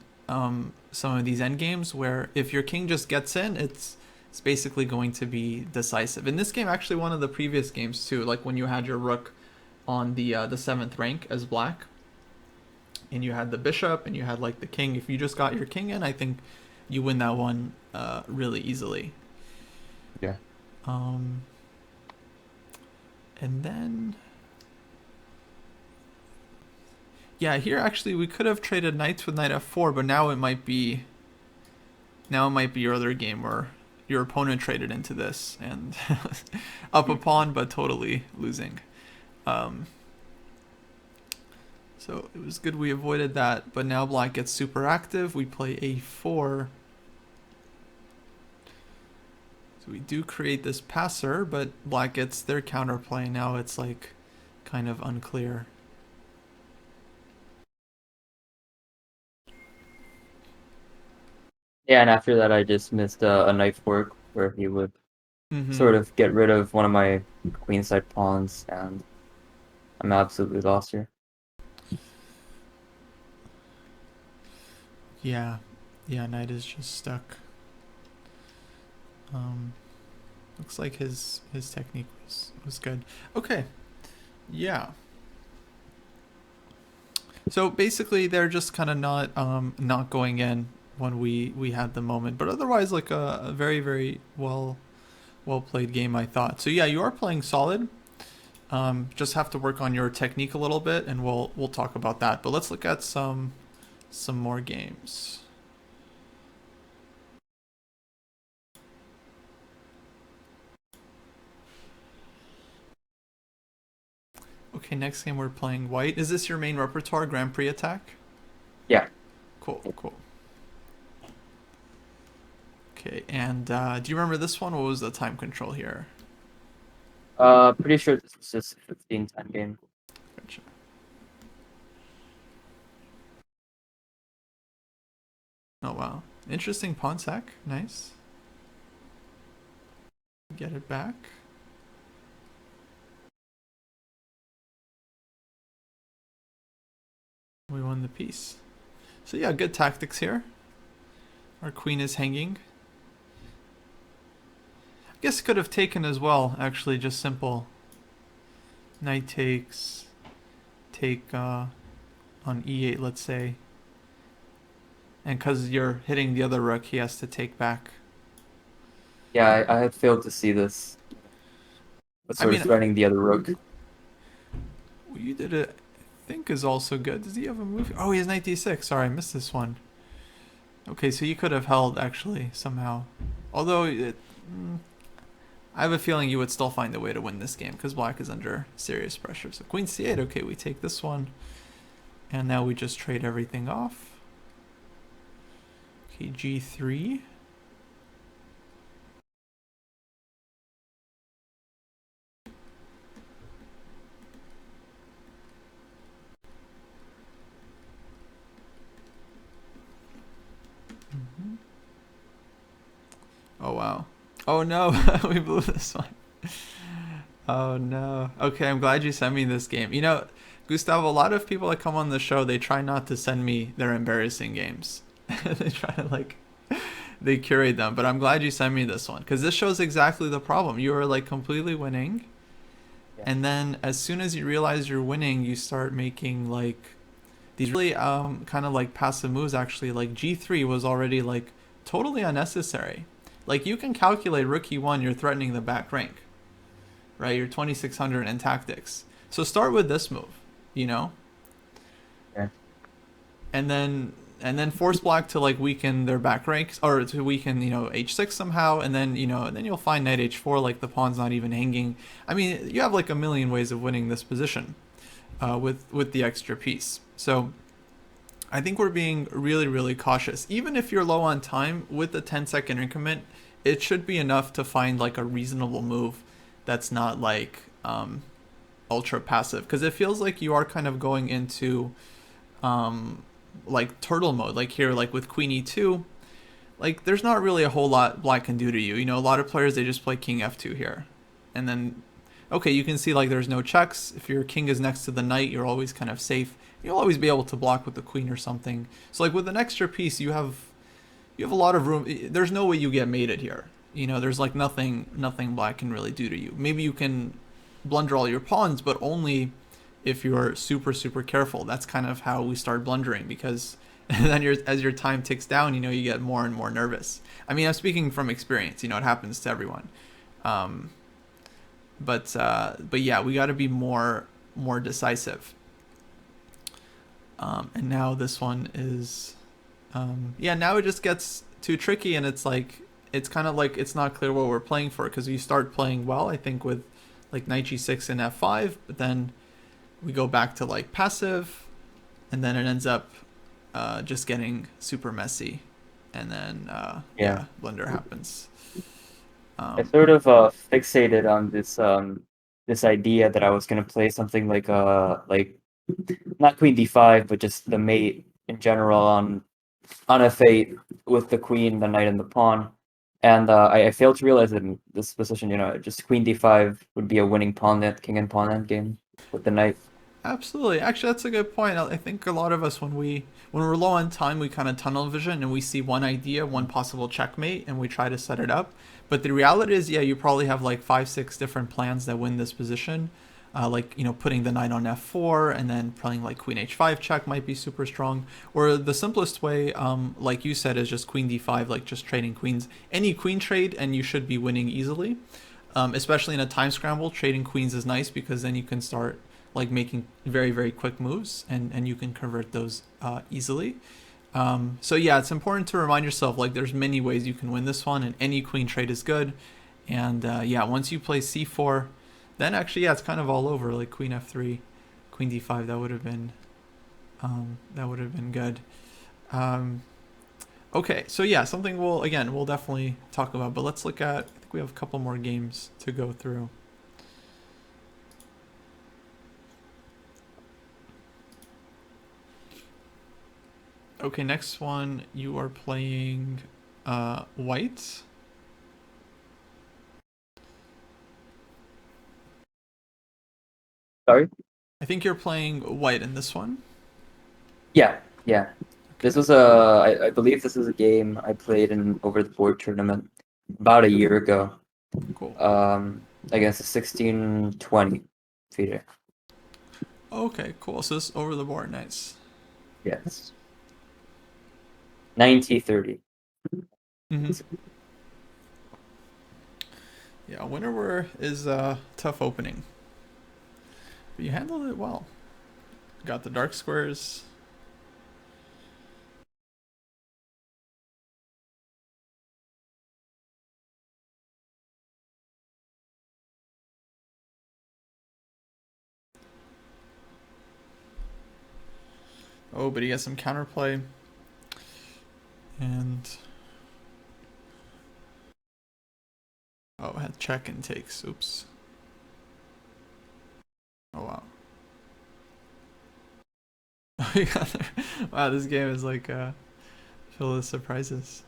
some of these end games where if your king just gets in, it's basically going to be decisive. In this game, actually, one of the previous games too, like when you had your rook on the seventh rank as black, and you had the bishop and you had like the king. If you just got your king in, I think you win that one really easily. Yeah. Um, and then yeah, here actually we could have traded knights with knight f4, but now it might be your other game where your opponent traded into this and up a pawn, but totally losing. Um, so it was good we avoided that, but now black gets super active. We play a4. So we do create this passer, but black gets their counterplay. Now it's like kind of unclear. Yeah, and after that, I just missed a knight fork where he would Mm-hmm. sort of get rid of one of my queenside pawns, and I'm absolutely lost here. Yeah, yeah, knight is just stuck. Um, Looks like his technique was good. Okay, yeah. So basically, they're just kind of not going in when we had the moment, but otherwise, like a very very well played game, I thought. So yeah, you are playing solid. Just have to work on your technique a little bit, and we'll talk about that. But let's look at some more games. Okay, next game we're playing white. Is this your main repertoire, Grand-Prix attack? Yeah. Cool, cool. Okay, and do you remember this one? What was the time control here? Pretty sure this was just a 15-10 game. Gotcha. Oh wow, interesting pawn sack. Nice. Get it back. We won the piece. So yeah, good tactics here. Our queen is hanging. I guess could have taken as well, actually, just simple. Knight takes, take on e8, let's say. And because you're hitting the other rook, he has to take back. Yeah, I had failed to see this. But I sort of mean, threatening the other rook. you did it, I think, is also good. Does he have a move? Oh, he has knight d6. Sorry, I missed this one. Okay, so you could have held, actually, somehow. Although, I have a feeling you would still find a way to win this game because black is under serious pressure. So queen c8, okay, we take this one. And now we just trade everything off. Okay, g3. Mm-hmm. Oh, wow. Oh, no. We blew this one. Oh, no. Okay, I'm glad you sent me this game. You know, Gustavo, a lot of people that come on the show, they try not to send me their embarrassing games. They try to, like, they curate them. But I'm glad you sent me this one because this shows exactly the problem. You are, like, completely winning. Yeah. And then as soon as you realize you're winning, you start making, like, these really kind of like passive moves. Actually, like g3 was already like totally unnecessary. Like you can calculate rook e1, you're threatening the back rank, right? You're 2600 in tactics. So start with this move, you know, Yeah. and then force black to like weaken their back ranks or to weaken, you know, h6 somehow, and then, you know, and then you'll find knight h4, like the pawn's not even hanging. I mean, you have like a million ways of winning this position with the extra piece. So I think we're being really, really cautious. Even if you're low on time with the 10-second increment, it should be enough to find like a reasonable move that's not like ultra passive. Because it feels like you are kind of going into like turtle mode. Like here, like with queen e2, like there's not really a whole lot black can do to you. You know, a lot of players, they just play king f2 here. And then, okay, you can see like there's no checks. If your king is next to the knight, you're always kind of safe. You'll always be able to block with the queen or something. So like with an extra piece, you have a lot of room. There's no way you get mated here. You know, there's like nothing black can really do to you. Maybe you can blunder all your pawns, but only if you're super super careful. That's kind of how we start blundering, because then as your time ticks down, you know, you get more and more nervous. I mean, I'm speaking from experience. You know, it happens to everyone. Um, but yeah, we got to be more decisive. And now this one is, yeah, now it just gets too tricky, and it's like, it's kind of like it's not clear what we're playing for, because we start playing well, I think, with like knight g6 and f5, but then we go back to like passive, and then it ends up just getting super messy, and then yeah, blunder happens. I sort of fixated on this idea that I was gonna play something like not queen d5, but just the mate in general on f8 with the queen, the knight, and the pawn. And I failed to realize that in this position, you know, just queen d5 would be a winning pawn net, king and pawn end game with the knight. Absolutely. Actually, that's a good point. I think a lot of us, when when we're low on time, we kind of tunnel vision and we see one idea, one possible checkmate, and we try to set it up. But the reality is, yeah, you probably have like 5, 6 different plans that win this position. Like, putting the knight on f4 and then playing like queen h5 check might be super strong. Or the simplest way, like you said, is just queen d5, like just trading queens. Any queen trade and you should be winning easily. Especially in a time scramble, trading queens is nice because then you can start like making very, very quick moves and you can convert those easily. So yeah, it's important to remind yourself like there's many ways you can win this one, and any queen trade is good. And yeah, once you play c4, then actually yeah, it's kind of all over. Like queen f3, queen d5, that would have been good. Okay, so yeah, something we'll definitely talk about, but let's look at. I think we have a couple more games to go through. Okay, next one, you are playing white. Sorry? I think you're playing white in this one. Yeah, yeah. This was I believe this is a game I played in over the board tournament about a year ago. Cool. Against a 1620 feeder. Okay, cool. So this is over the board, nice. Yes. 90-30. Mm-hmm. Yeah, Winawer is a tough opening, but you handled it well. Got the dark squares. Oh, but he has some counterplay. And oh, had check and takes. Oops. Oh wow. Wow, this game is like full of surprises.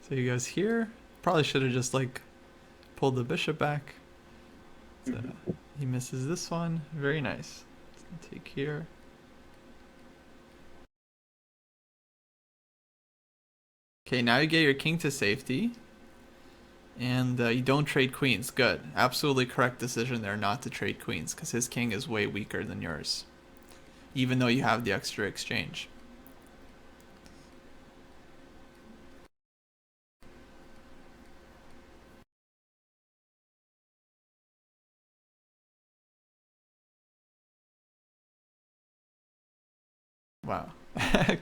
So he goes here. Probably should have just like pulled the bishop back. So he misses this one. Very nice. Take here. Okay, now you get your king to safety. And you don't trade queens. Good. Absolutely correct decision there not to trade queens, because his king is way weaker than yours, even though you have the extra exchange. Wow.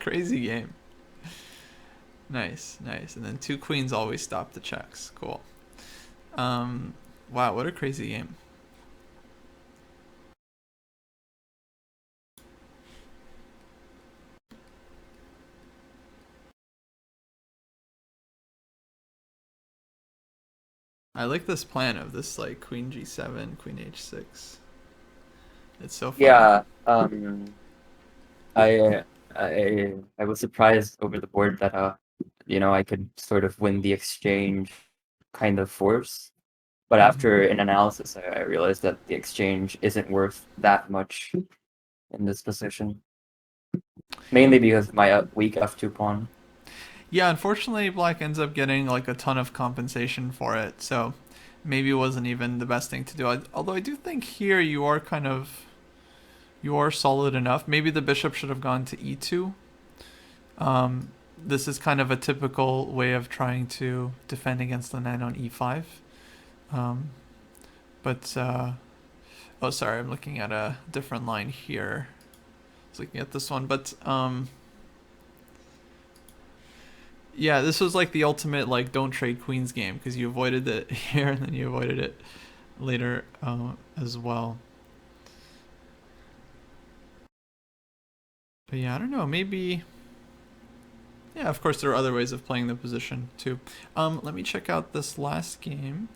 Crazy game. Nice, nice. And then 2 queens always stop the checks. Cool. Wow, what a crazy game. I like this plan of this like queen g7, queen h6. It's so fun. Yeah, I I was surprised over the board that I could sort of win the exchange kind of force. But after an analysis, I realized that the exchange isn't worth that much in this position. Mainly because of my weak f2 pawn. Yeah, unfortunately, black ends up getting like a ton of compensation for it, so maybe it wasn't even the best thing to do. Although I do think here you are solid enough. Maybe the bishop should have gone to e2. This is kind of a typical way of trying to defend against the knight on e5. Oh, sorry, I'm looking at a different line here. I was looking at this one, but yeah, this was like the ultimate like don't trade queens game, because you avoided it here and then you avoided it later as well. But yeah, I don't know, maybe. Yeah, of course there are other ways of playing the position too. Let me check out this last game.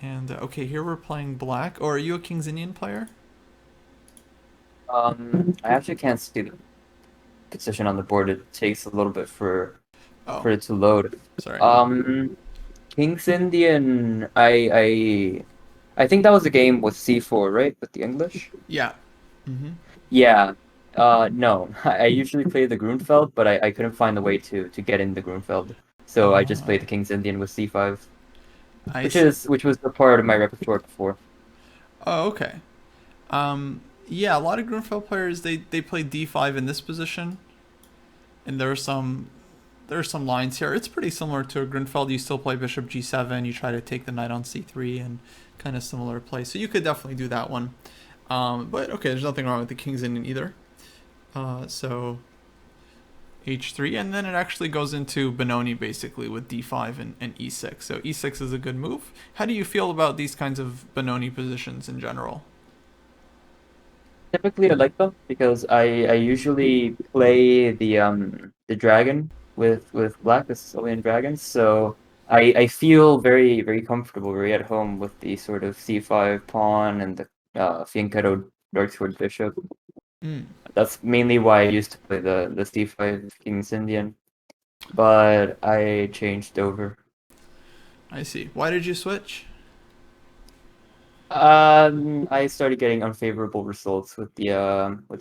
And okay, here we're playing black. Or are you a King's Indian player? I actually can't see the position on the board. It takes a little bit for it to load. Sorry. King's Indian, I I think that was a game with C4, right? With the English? Yeah. Mm-hmm. Yeah. No. I usually play the Grunfeld, but I couldn't find the way to get in the Grunfeld. So I just Oh, played the King's Indian with C5, I see. which was the part of my repertoire before. Oh, okay. Yeah, a lot of Grunfeld players they play d5 in this position, and there are some lines here. It's pretty similar to a Grunfeld. You still play bishop g7. You try to take the knight on c3 and kind of similar play. So you could definitely do that one. But okay, there's nothing wrong with the King's Indian either. So h3, and then it actually goes into Benoni basically with d5 and e6. So e6 is a good move. How do you feel about these kinds of Benoni positions in general? Typically, I like them because I usually play the dragon with black, the Sicilian dragons. So I feel very comfortable, very at home with the sort of c5 pawn and the fianchetto dark sword bishop. Mm, That's mainly why I used to play the c5 King's Indian, but I changed over. I see. Why did you switch? I started getting unfavorable results with the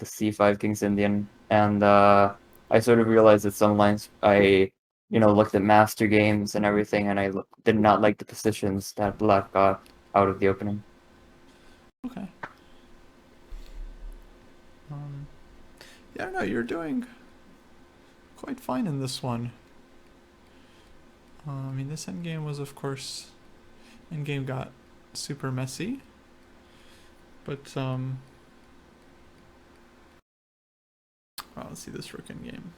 C5 King's Indian, and I sort of realized that some lines looked at master games and everything, and did not like the positions that Black got out of the opening. Okay. Um, yeah, I don't know. You're doing quite fine in this one. I mean, this endgame was, of course, endgame got super messy, but well, let's see this rook endgame.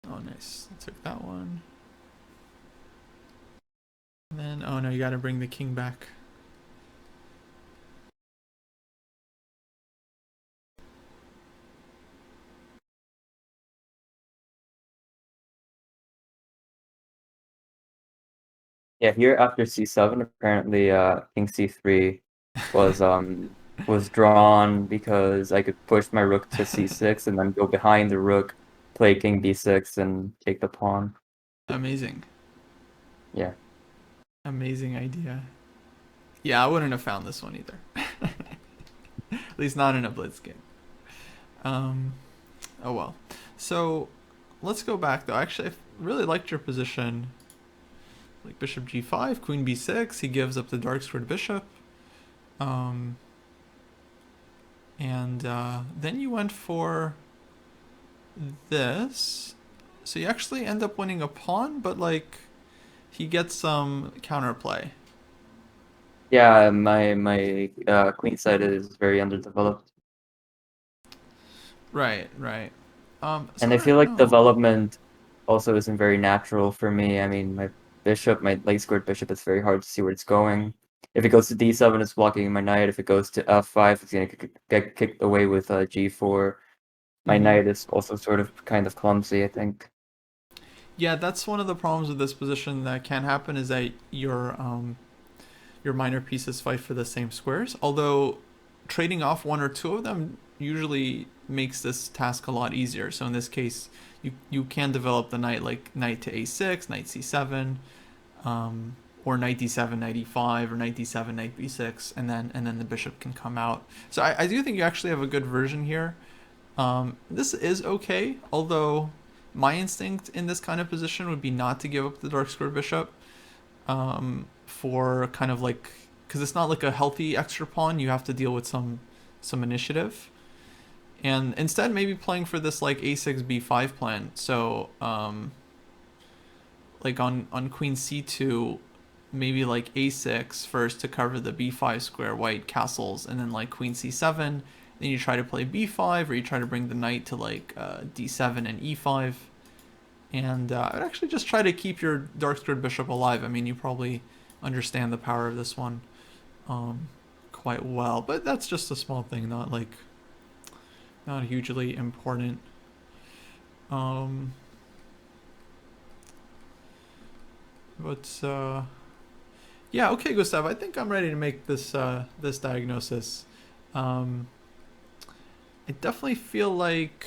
Oh, nice. I took that one. And then, oh no, you got to bring the king back. Yeah, here after C7, apparently King C3 was um was drawn because I could push my rook to C6 and then go behind the rook, play King B6 and take the pawn. Amazing. Yeah. Amazing idea. Yeah, I wouldn't have found this one either. At least not in a blitz game. Um, oh well. So let's go back though. Actually, I really liked your position. Like bishop g5, queen b6. He gives up the dark squared bishop. Um, and then you went for this. So you actually end up winning a pawn, but like he gets some counterplay. Yeah, my queen side is very underdeveloped, Right, right. So and I I feel don't like know. development also isn't very natural for me. I mean, my late squared bishop, it's very hard to see where it's going. If it goes to D7, it's blocking my knight. If it goes to F5, it's gonna get kicked away with G4. My Mm-hmm. knight is also sort of kind of clumsy, I think. Yeah, that's one of the problems with this position that can happen is that your minor pieces fight for the same squares. Although trading off one or two of them usually makes this task a lot easier. So in this case, you can develop the knight like knight to a6, knight c7, or knight d7, knight e5, or knight d7, knight b6, and then the bishop can come out. So I do think you actually have a good version here. This is okay, although my instinct in this kind of position would be not to give up the dark square bishop, for kind of like, because it's not like a healthy extra pawn. You have to deal with some initiative, and instead maybe playing for this like a6 b5 plan. So like on queen c2, maybe like a6 first to cover the b5 square, white castles, and then like queen c7. Then you try to play b5, or you try to bring the knight to like d7 and e5. And I would actually just try to keep your dark squared bishop alive. I mean, you probably understand the power of this one quite well, but that's just a small thing, not hugely important. Um, but yeah, okay, Gustav. I think I'm ready to make this diagnosis. Um, I definitely feel like,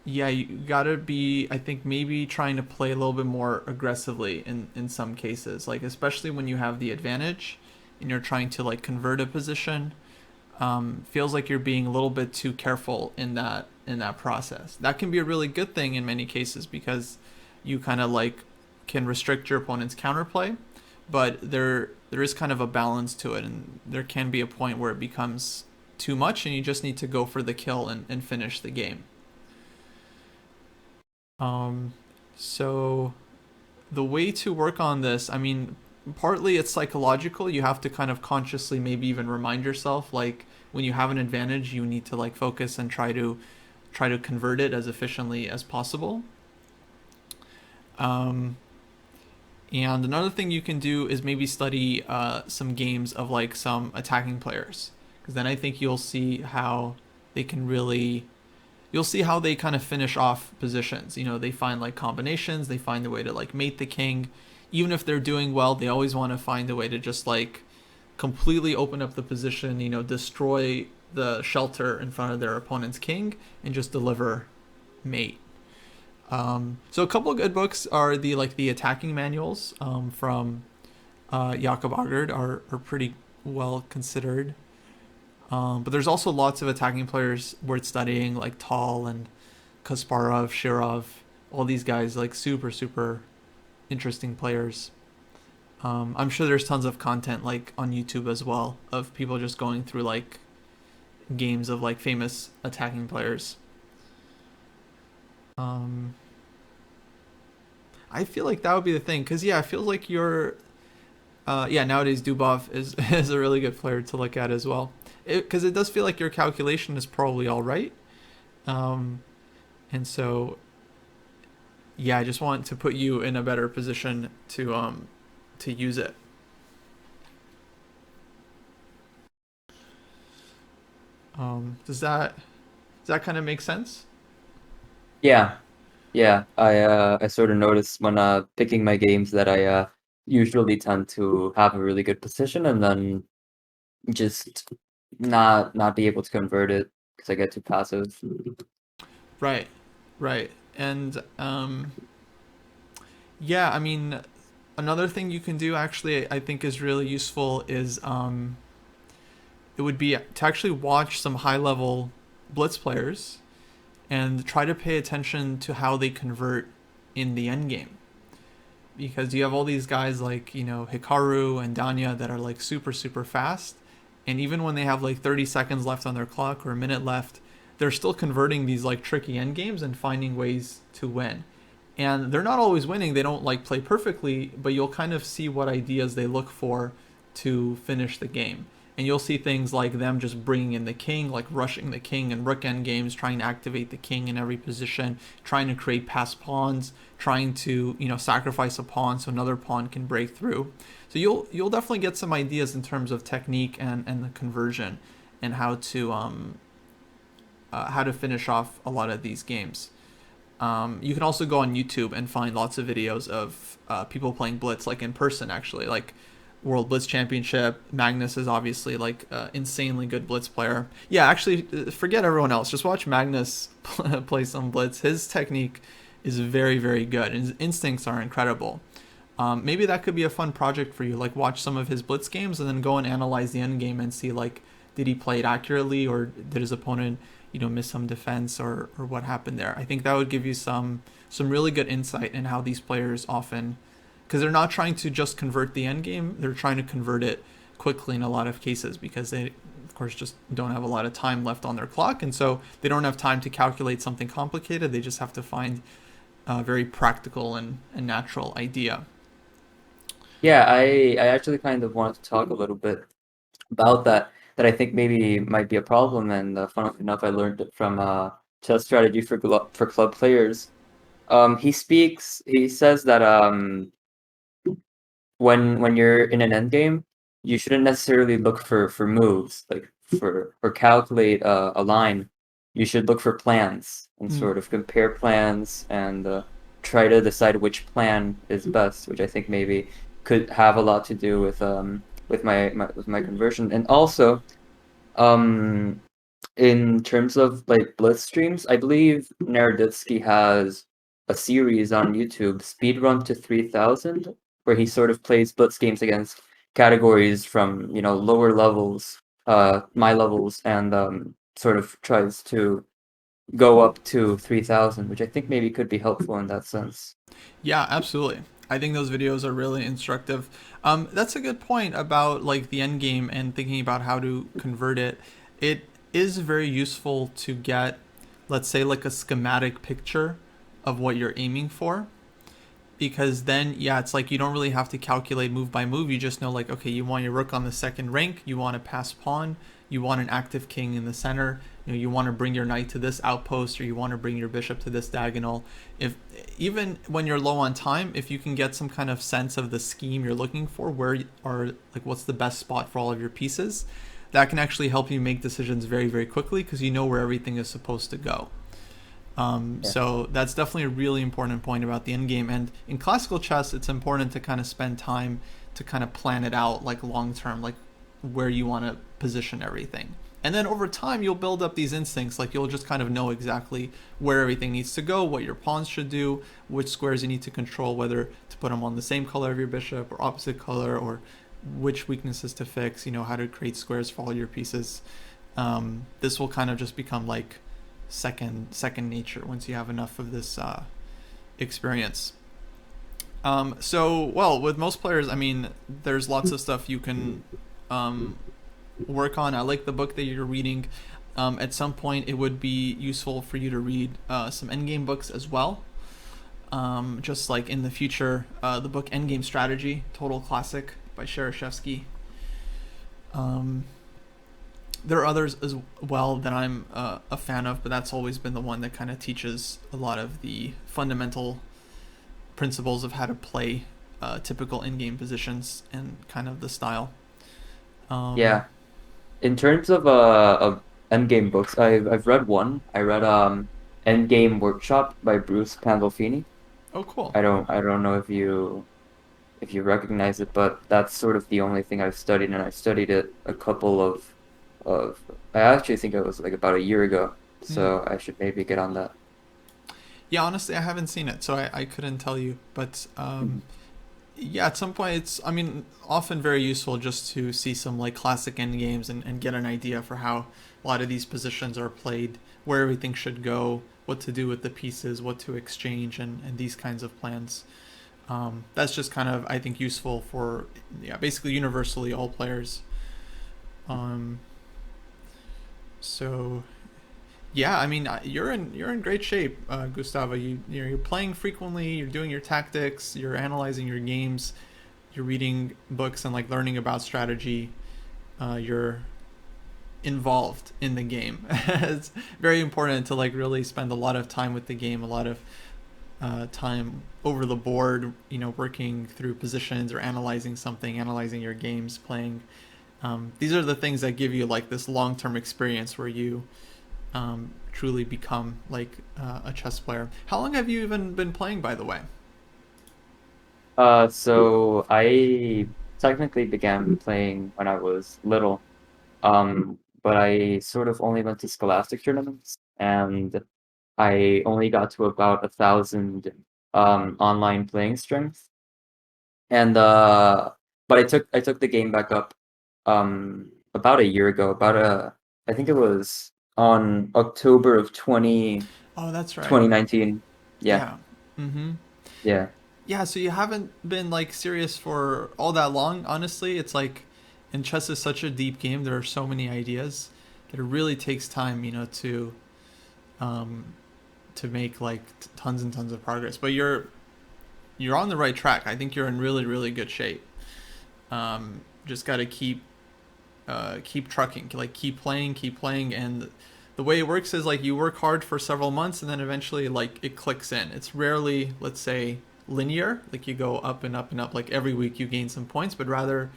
yeah, you gotta be, I think, maybe trying to play a little bit more aggressively in some cases, like especially when you have the advantage and you're trying to like convert a position. Feels like you're being a little bit too careful in that process. That can be a really good thing in many cases because you kind of like can restrict your opponent's counterplay, but there is kind of a balance to it, and there can be a point where it becomes too much, and you just need to go for the kill and finish the game. Um, so the way to work on this, I mean, partly it's psychological. You have to kind of consciously maybe even remind yourself, like when you have an advantage, you need to like focus and try to convert it as efficiently as possible. Um, and another thing you can do is maybe study some games of like some attacking players, because then I think you'll see how they can really you'll see how they kind of finish off positions. You know, they find like combinations, they find a way to like mate the king. Even if they're doing well, they always want to find a way to just like completely open up the position, you know, destroy the shelter in front of their opponent's king and just deliver mate. So a couple of good books are the attacking manuals from Jakob Agard are pretty well considered. But there's also lots of attacking players worth studying, like Tal and Kasparov, Shirov, all these guys, like super interesting players. I'm sure there's tons of content like on YouTube as well of people just going through like games of like famous attacking players. Um, I feel like that would be the thing, because yeah, it feels like you're yeah, nowadays Dubov is is a really good player to look at as well, because it does feel like your calculation is probably all right. Um, and so yeah, I just want to put you in a better position to use it. Does that kind of make sense? Yeah, yeah. I sort of noticed when picking my games that I usually tend to have a really good position and then just not be able to convert it because I get too passive. Right, right. And yeah, I mean, another thing you can do actually, I think is really useful is it would be to actually watch some high level blitz players and try to pay attention to how they convert in the end game, because you have all these guys like, you know, Hikaru and Danya that are like super fast, and even when they have like 30 seconds left on their clock or a minute left, they're still converting these like tricky end games and finding ways to win. And they're not always winning. They don't like play perfectly, but you'll kind of see what ideas they look for to finish the game. And you'll see things like them just bringing in the king, like rushing the king and rook end games, trying to activate the king in every position, trying to create passed pawns, trying to, you know, sacrifice a pawn so another pawn can break through. So you'll definitely get some ideas in terms of technique and the conversion and how to finish off a lot of these games. You can also go on YouTube and find lots of videos of people playing Blitz, like in person, actually. Like World Blitz Championship. Magnus is obviously like insanely good Blitz player. Yeah, actually, forget everyone else. Just watch Magnus play some Blitz. His technique is very good, and his instincts are incredible. Maybe that could be a fun project for you. Like watch some of his Blitz games and then go and analyze the end game and see like, did he play it accurately, or did his opponent, you know, miss some defense, or what happened there. I think that would give you some really good insight in how these players often, because they're not trying to just convert the end game, they're trying to convert it quickly in a lot of cases, because they of course just don't have a lot of time left on their clock, and so they don't have time to calculate something complicated. They just have to find a very practical and natural idea. Yeah, I actually kind of wanted to talk a little bit about that I think maybe might be a problem. And funnily enough, I learned it from Chess Strategy for for Club Players. He says that when you're in an end game, you shouldn't necessarily look for moves like for calculate a line. You should look for plans and Mm, sort of compare plans and try to decide which plan is best, which I think maybe could have a lot to do with my conversion. And also, um In terms of like blitz streams, I believe Naroditsky has a series on YouTube, Speedrun to 3000, where he sort of plays blitz games against categories from, lower levels, my levels, and sort of tries to go up to 3000, which I think maybe could be helpful in that sense. Yeah, absolutely. I think those videos are really instructive. That's a good point about like the end game and thinking about how to convert it. It is very useful to get, let's say, like a schematic picture of what you're aiming for, because then yeah, it's like you don't really have to calculate move by move. You just know like, okay, you want your rook on the second rank, you want to pass pawn, you want an active king in the center, you want to bring your knight to this outpost, or you want to bring your bishop to this diagonal. If even when you're low on time, if you can get some kind of sense of the scheme you're looking for, where are like what's the best spot for all of your pieces, that can actually help you make decisions very very quickly because you know where everything is supposed to go. Yeah. So that's definitely a really important point about the end game. And in classical chess, it's important to kind of spend time to kind of plan it out, like long term, like where you want to position everything. And then over time, you'll build up these instincts. Like you'll just kind of know exactly where everything needs to go, what your pawns should do, which squares you need to control, whether to put them on the same color of your bishop or opposite color, or which weaknesses to fix. How to create squares for all your pieces. This will kind of just become like second nature once you have enough of this experience. So, well, with most players, I mean, there's lots of stuff you can work on. I like the book that you're reading. At some point, it would be useful for you to read some endgame books as well. Just like in the future, the book Endgame Strategy, total classic by Shereshevsky. There are others as well that I'm a fan of, but that's always been the one that kind of teaches a lot of the fundamental principles of how to play typical in-game positions and kind of the style. Um, Yeah. In terms of endgame books, I've read one. I read Endgame Workshop by Bruce Pandolfini. oh, cool. I don't know if you recognize it, but that's sort of the only thing I've studied, and I studied it a couple of I actually think it was like about a year ago, Hmm. so I should maybe get on that. Yeah, honestly, I haven't seen it, so I couldn't tell you. But Mhm. yeah, at some point, it's, I mean, often very useful just to see some like classic end games and get an idea for how a lot of these positions are played, where everything should go, what to do with the pieces, what to exchange, and these kinds of plans. That's just kind of, I think, useful for, yeah, basically universally all players. Um, so yeah, I mean, you're in great shape, Gustavo. You're playing frequently. You're doing your tactics. You're analyzing your games. You're reading books and like learning about strategy. You're involved in the game. It's very important to like really spend a lot of time with the game, a lot of time over the board. Working through positions or analyzing something, analyzing your games, playing. These are the things that give you like this long-term experience where you truly become like a chess player. How long have you even been playing, by the way? So I technically began playing when I was little, but I sort of only went to scholastic tournaments, and I only got to about 1,000 online playing strength. And but I took the game back up about a year ago, I think it was on October of Oh, that's right. 2019. Yeah, Yeah. Mm-hmm. yeah. Yeah. So you haven't been like serious for all that long. Honestly, it's like, and chess is such a deep game. There are so many ideas that it really takes time, um, to make like tons and tons of progress. But you're on the right track. I think you're in really really good shape. Just got to keep trucking, like keep playing, and the way it works is like you work hard for several months, and then eventually like it clicks in. It's rarely, let's say, linear, like you go up and up and up, like every week you gain some points, but rather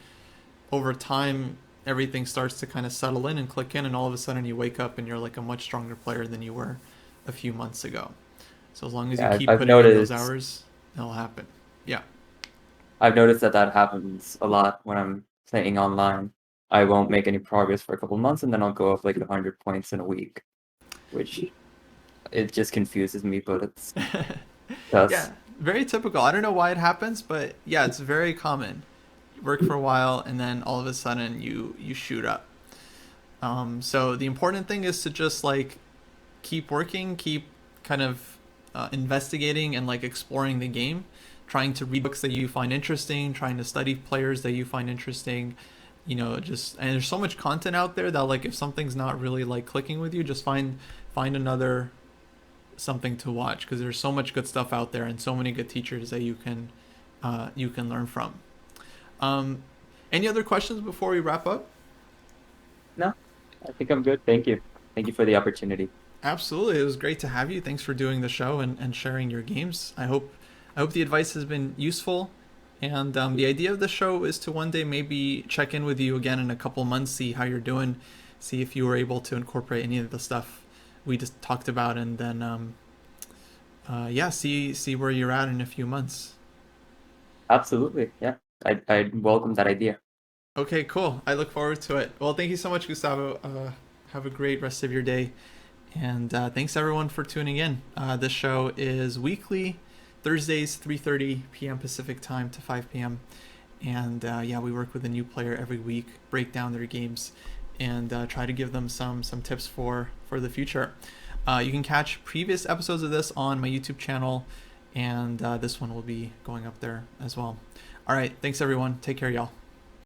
over time everything starts to kind of settle in and click in, and all of a sudden you wake up and you're like a much stronger player than you were a few months ago. So as long as you Yeah, I've, keep I've putting in those noticed hours, it'll happen. Yeah. I've noticed that happens a lot when I'm playing online. I won't make any progress for a couple months, and then I'll go up like 100 points in a week, which it just confuses me, but it's Yeah, just very typical. I don't know why it happens, but yeah, it's very common. You work for a while, and then all of a sudden you shoot up. So the important thing is to just like keep working, keep kind of investigating and like exploring the game, trying to read books that you find interesting, trying to study players that you find interesting. Just and there's so much content out there that like if something's not really like clicking with you, just find another something to watch because there's so much good stuff out there and so many good teachers that you can learn from. Um, any other questions before we wrap up? no, I think I'm good. Thank you. Thank you for the opportunity. Absolutely, it was great to have you. Thanks for doing the show and sharing your games. I hope the advice has been useful. And the idea of the show is to one day maybe check in with you again in a couple months, see how you're doing, see if you were able to incorporate any of the stuff we just talked about, and then yeah, see where you're at in a few months. Absolutely. Yeah. I welcome that idea. Okay, cool. I look forward to it. Well, thank you so much, Gustavo. Have a great rest of your day. And thanks everyone for tuning in. This show is weekly, Thursdays, 3:30 p.m. Pacific time to 5 p.m. And yeah, we work with a new player every week, break down their games, and try to give them some tips for the future. You can catch previous episodes of this on my YouTube channel, and this one will be going up there as well. All right, thanks everyone. Take care, y'all.